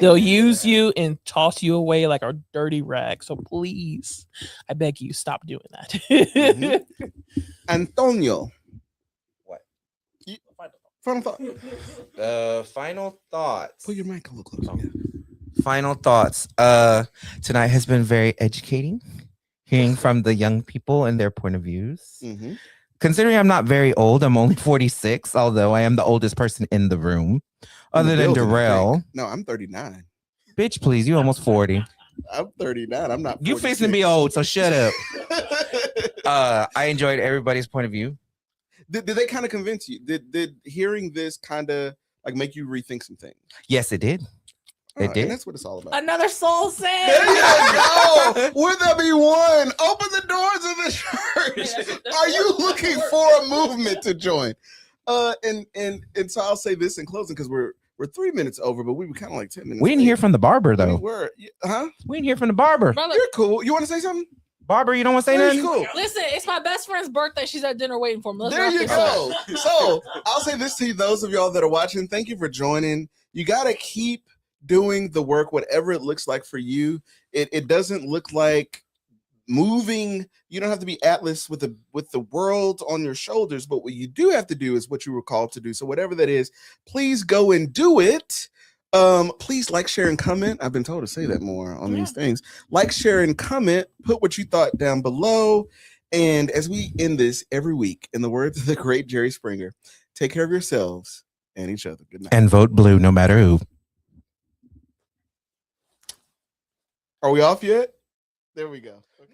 They'll use you and toss you away like a dirty rag. So please, I beg you, stop doing that. Mhm. Antonio. What? Final thought. Final thoughts. Put your mic a little closer. Oh. Yeah. Final thoughts. Tonight has been very educating, hearing from the young people and their point of views. Mhm. Considering I'm not very old, I'm only 46, although I am the oldest person in the room, other In the than building, I Darrell. think. No, I'm 39. Bitch, please, you almost 40. I'm 39. I'm not. You fixing to be 46. old, so shut up. I enjoyed everybody's point of view. Did they kind of convince you? Did hearing this kind of like make you rethink some things? Yes, it did. It And did. that's what it's all about. Another soul There save. you go. Would there be one? Open the doors of the church. that's Are you the word. looking That's the for a word. movement to join? And so I'll say this in closing because we're 3 minutes over, but we were kind of like 10 minutes. We didn't late. hear from the barber, We though. were, huh? We didn't hear from the barber. Brother, You're cool. You want to say something? Barber, you don't want to say There nothing? you go. listen, it's my best friend's birthday. She's at dinner waiting for me. Let's There wrap you this up. go. So I'll say this to those of y'all that are watching. Thank you for joining. You got to keep doing the work, whatever it looks like for you. It doesn't look like moving. You don't have to be Atlas with the world on your shoulders, but what you do have to do is what you were called to do. So whatever that is, please go and do it. Please like, share, and comment. I've been told to say that more on these things. Like, share, and comment. Put what you thought down below. And as we end this every week, in the words of the great Jerry Springer, take care of yourselves and each other. Good night. And vote blue no matter who. Are we off yet? There we go. Okay.